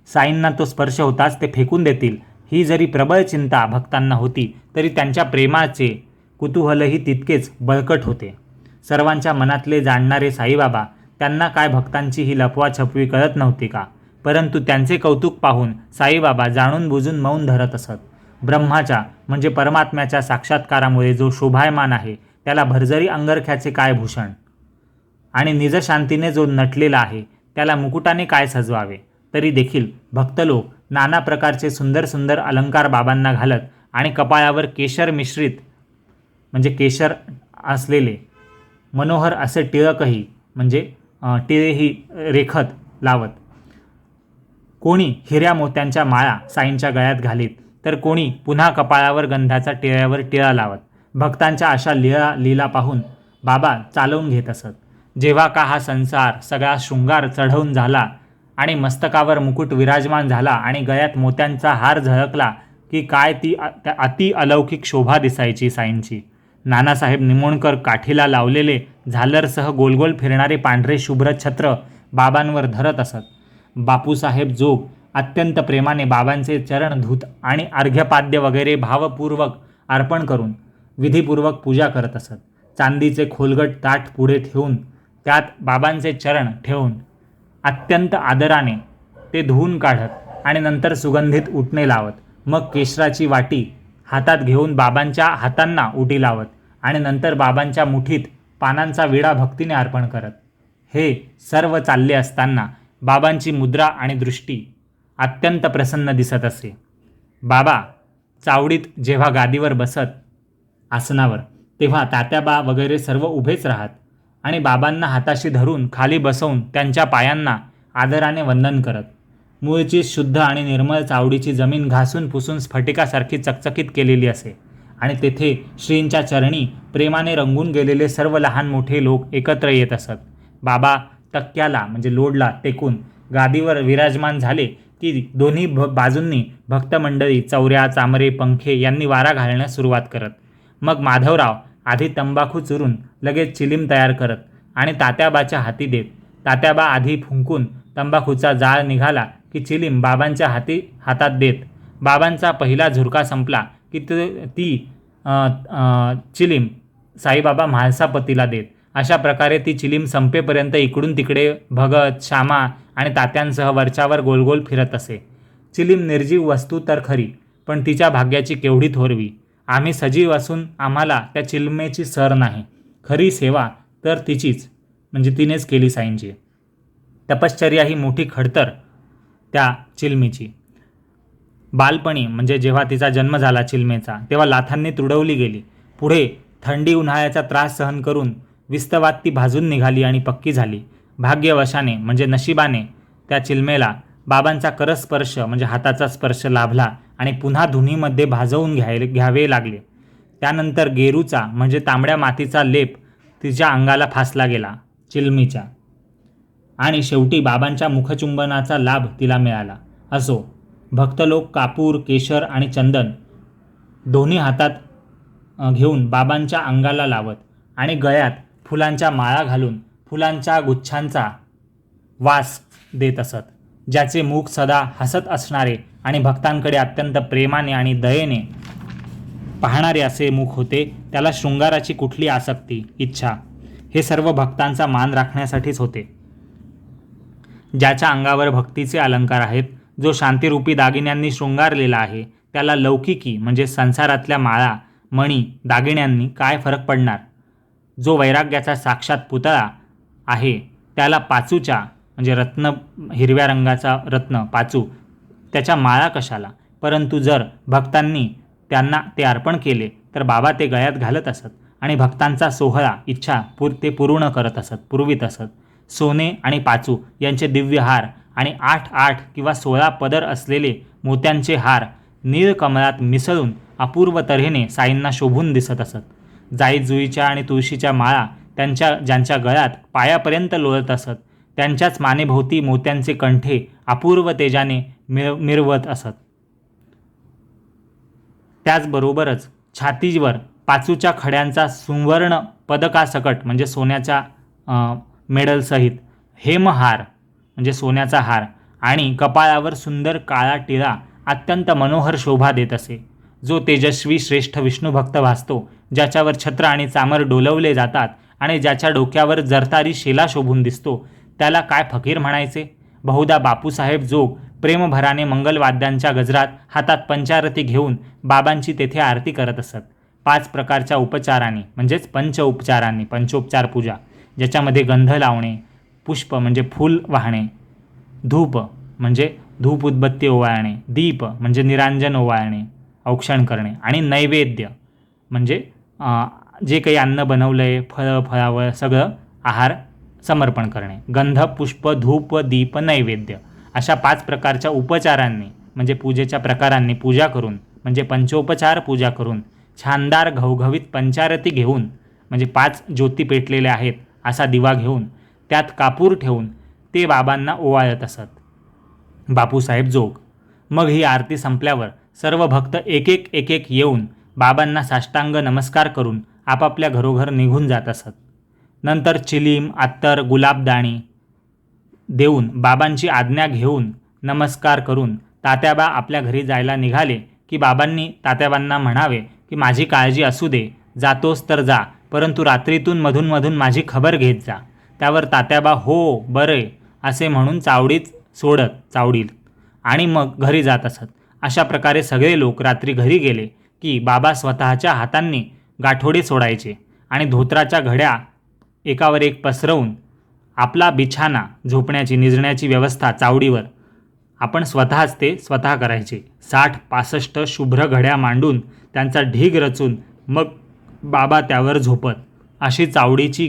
साईंना तो स्पर्श होताच ते फेकून देतील ही जरी प्रबळ चिंता भक्तांना होती तरी त्यांच्या प्रेमाचे कुतूहलही तितकेच बळकट होते. सर्वांच्या मनातले जाणणारे साईबाबा, त्यांना काय भक्तांची ही लपवाछपवी कळत नव्हती का? परंतु त्यांचे कौतुक पाहून साईबाबा जाणून बुजून मौन धरत असत. ब्रह्माच्या म्हणजे परमात्म्याच्या साक्षात्कारामुळे जो शोभायमान आहे त्याला भरजरी अंगरख्याचे काय भूषण आणि निजशांतीने जो नटलेला आहे त्याला मुकुटाने काय सजवावे. तरी देखील भक्त लोक नाना प्रकारचे सुंदर सुंदर अलंकार बाबांना घालत आणि कपाळावर केशर मिश्रित म्हणजे केशर असलेले मनोहर असे टिळकही म्हणजे टिळेही रेखत लावत. कोणी हिऱ्या मोत्यांच्या माळा साईंच्या गळ्यात घालीत तर कोणी पुन्हा कपाळावर गंधाचा टिळ्यावर टिळा लावत. भक्तांच्या अशा लीला पाहून बाबा चालवून घेत असत. जेव्हा का हा संसार सगळा शृंगार चढवून झाला आणि मस्तकावर मुकुट विराजमान झाला आणि गळ्यात मोत्यांचा हार झळकला की काय ती अति अलौकिक शोभा दिसायची साईंची. नानासाहेब निमोणकर काठीला लावलेले झालरसह गोलगोल फिरणारे पांढरे शुभ्र छत्र बाबांवर धरत असत. बापूसाहेब जोग अत्यंत प्रेमाने बाबांचे चरण धूत आणि अर्घ्यपाद्य वगैरे भावपूर्वक अर्पण करून विधीपूर्वक पूजा करत असत. चांदीचे खोलगट ताट पुढे ठेवून त्यात बाबांचे चरण ठेवून अत्यंत आदराने ते धुवून काढत आणि नंतर सुगंधित उटणे लावत. मग केशराची वाटी हातात घेऊन बाबांच्या हातांना उटी लावत आणि नंतर बाबांच्या मुठीत पानांचा विडा भक्तीने अर्पण करत. हे सर्व चालले असताना बाबांची मुद्रा आणि दृष्टी अत्यंत प्रसन्न दिसत असे. बाबा चावडीत जेव्हा गादीवर बसत आसनावर तेव्हा तात्याबा वगैरे सर्व उभेच राहत आणि बाबांना हाताशी धरून खाली बसवून त्यांच्या पायांना आदराने वंदन करत. मूळची शुद्ध आणि निर्मळ चावडीची जमीन घासून पुसून स्फटिकासारखी चकचकीत केलेली असे आणि तेथे श्रींच्या चरणी प्रेमाने रंगून गेलेले सर्व लहान मोठे लोक एकत्र येत असत. बाबा तक्क्याला म्हणजे लोडला टेकून गादीवर विराजमान झाले की दोन्ही बाजूंनी भक्तमंडळी चौऱ्या चामरे पंखे यांनी वारा घालण्यास सुरुवात करत. मग माधवराव आधी तंबाखू चुरून लगेच चिलीम तयार करत आणि तात्याबाच्या हाती देत. तात्याबा आधी फुंकून तंबाखूचा जाळ निघाला की चिलीम बाबांच्या हातात देत. बाबांचा पहिला झुरका संपला की ती चिलीम साईबाबा म्हाळसापतीला देत. अशा प्रकारे ती चिलीम संपेपर्यंत इकडून तिकडे भगत श्यामा आणि तात्यांसह वरच्यावर गोलगोल फिरत असे. चिलीम निर्जीव वस्तू तर खरी, पण तिच्या भाग्याची केवढी थोरवी. आम्ही सजीव असून आम्हाला त्या चिलमेची सर नाही. खरी सेवा तर तिचीच म्हणजे तिनेच केली साईंची. तपश्चर्या ही मोठी खडतर त्या चिलमीची. बालपणी म्हणजे जेव्हा तिचा जन्म झाला चिलमेचा तेव्हा लाथांनी तुडवली गेली. पुढे थंडी उन्हाळ्याचा त्रास सहन करून विस्तवात ती भाजून निघाली आणि पक्की झाली. भाग्यवशाने म्हणजे नशिबाने त्या चिलमेला बाबांचा करस्पर्श म्हणजे हाताचा स्पर्श लाभला आणि पुन्हा धुनीमध्ये भाजवून घ्यावे लागले. त्यानंतर गेरूचा म्हणजे तांबड्या मातीचा लेप तिच्या अंगाला फासला गेला चिलमीच्या आणि शेवटी बाबांच्या मुखचुंबनाचा लाभ तिला मिळाला. असो, भक्तलोक कापूर केशर आणि चंदन दोन्ही हातात घेऊन बाबांच्या अंगाला लावत आणि गळ्यात फुलांच्या माळा घालून फुलांच्या गुच्छांचा वास देत असत. ज्याचे मुख सदा हसत असणारे आणि भक्तांकडे अत्यंत प्रेमाने आणि दयेने पाहणारे असे मुख होते, त्याला शृंगाराची कुठली आसक्ती इच्छा हे सर्व भक्तांचा मान राखण्यासाठीच होते. ज्याच्या अंगावर भक्तीचे अलंकार आहेत, जो शांतिरूपी दागिन्यांनी शृंगारलेला आहे, त्याला लौकिकी म्हणजे संसारातल्या माळा मणी दागिन्यांनी काय फरक पडणार. जो वैराग्याचा साक्षात पुतळा आहे त्याला पाचूच्या म्हणजे रत्न हिरव्या रंगाचा रत्न पाचू त्याच्या माळा कशाला. परंतु जर भक्तांनी त्यांना ते अर्पण केले तर बाबा ते गळ्यात घालत असत आणि भक्तांचा सोहळा इच्छा ते पूर्ण करत असत पुरवित असत. सोने आणि पाचू यांचे दिव्य हार आणि 8 किंवा 16 पदर असलेले मोत्यांचे हार नीळकमळात मिसळून अपूर्व तऱ्हेने साईंना शोभून दिसत असत. जाई जुईच्या आणि तुळशीच्या माळा ज्यांच्या गळ्यात पायापर्यंत लोळत असत, त्यांच्याच मानेभोवती मोत्यांचे कंठे अपूर्व तेजाने मिरवत असत. त्याचबरोबरच छातीवर पाचूच्या खड्यांचा सुवर्ण पदकासकट म्हणजे सोन्याच्या मेडलसहित हेमहार म्हणजे सोन्याचा हार आणि कपाळावर सुंदर काळा टिळा अत्यंत मनोहर शोभा देत असे. जो तेजस्वी श्रेष्ठ विष्णुभक्त भासतो, ज्याच्यावर छत्र आणि चामर डोलवले जातात आणि ज्याच्या डोक्यावर जरतारी शेला शोभून दिसतो, त्याला काय फकीर म्हणायचे. बहुधा बापूसाहेब जोग प्रेमभराने मंगलवाद्यांच्या गजरात हातात पंचारती घेऊन बाबांची तेथे आरती करत असत. 5 प्रकारच्या उपचारांनी म्हणजेच पंचोपचारांनी पंचोपचार पूजा, ज्याच्यामध्ये गंध लावणे, पुष्प म्हणजे फूल वाहणे, धूप म्हणजे धूप उदबत्ती ओवाळणे, दीप म्हणजे निरांजन ओवाळणे औक्षण करणे आणि नैवेद्य म्हणजे जे काही अन्न बनवलं आहे फळावळ सगळं आहार समर्पण करणे. गंध पुष्प धूप दीप नैवेद्य अशा 5 प्रकारच्या उपचारांनी म्हणजे पूजेच्या प्रकारांनी पूजा करून म्हणजे पंचोपचार पूजा करून छानदार घवघवीत पंचारती घेऊन म्हणजे 5 ज्योती पेटलेल्या आहेत असा दिवा घेऊन त्यात कापूर ठेवून ते बाबांना ओवाळत असत बापूसाहेब जोग. मग ही आरती संपल्यावर सर्व भक्त एक येऊन बाबांना साष्टांग नमस्कार करून आपापल्या घरोघर निघून जात असत. नंतर चिलीम अत्तर गुलाबदाणी देऊन बाबांची आज्ञा घेऊन नमस्कार करून तात्याबा आपल्या घरी जायला निघाले की बाबांनी तात्याबांना म्हणावे की माझी काळजी असू दे, जातोस तर जा, परंतु रात्रीतून मधून माझी खबर घेत जा. त्यावर तात्याबा हो बरे असे म्हणून चावडील आणि मग घरी जात असत. अशा प्रकारे सगळे लोक रात्री घरी गेले की बाबा स्वतःच्या हातांनी गाठोडे सोडायचे आणि धोत्राच्या घड्या एकावर एक पसरवून आपला बिछाना झोपण्याची निजण्याची व्यवस्था चावडीवर आपण स्वतःच ते स्वतः करायचे. 60-65 शुभ्र घड्या मांडून त्यांचा ढीग रचून मग बाबा त्यावर झोपत. अशी चावडीची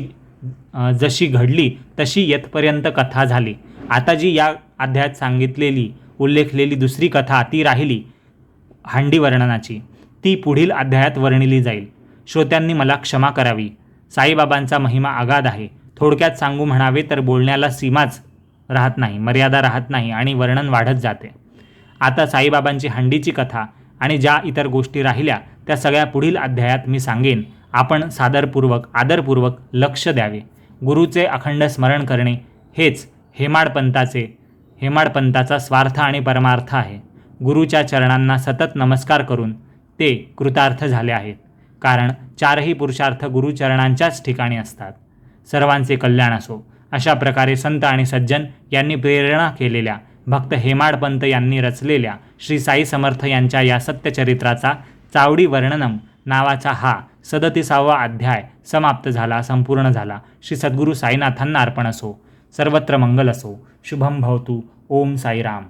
जशी घडली तशी येथपर्यंत कथा झाली. आता जी या अध्यायात सांगितलेली उल्लेखलेली दुसरी कथा ती राहिली हंडी वर्णनाची, ती पुढील अध्यायात वर्णिली जाईल. श्रोत्यांनी मला क्षमा करावी. साईबाबांचा महिमा अगाध आहे. थोडक्यात सांगू म्हणावे तर बोलण्याला सीमाच राहत नाही, मर्यादा राहत नाही आणि वर्णन वाढत जाते. आता साईबाबांची हंडीची कथा आणि ज्या इतर गोष्टी राहिल्या त्या सगळ्या पुढील अध्यायात मी सांगेन. आपण आदरपूर्वक लक्ष द्यावे. गुरुचे अखंड स्मरण करणे हेच हेमाडपंथाचा स्वार्थ आणि परमार्थ आहे. गुरुच्या चरणांना सतत नमस्कार करून ते कृतार्थ झाले आहेत. कारण चारही पुरुषार्थ गुरुचरणांच्याच ठिकाणी असतात. सर्वांचे कल्याण असो. अशा प्रकारे संत आणि सज्जन यांनी प्रेरणा केलेल्या भक्त हेमाडपंत यांनी रचलेल्या श्री साई समर्थ यांच्या या सत्यचरित्राचा चावडी वर्णनम नावाचा हा 37वा अध्याय संपूर्ण झाला. श्री सद्गुरू साईनाथांना अर्पण असो. सर्वत्र मंगल असो. शुभम भवतु. ओम साईराम.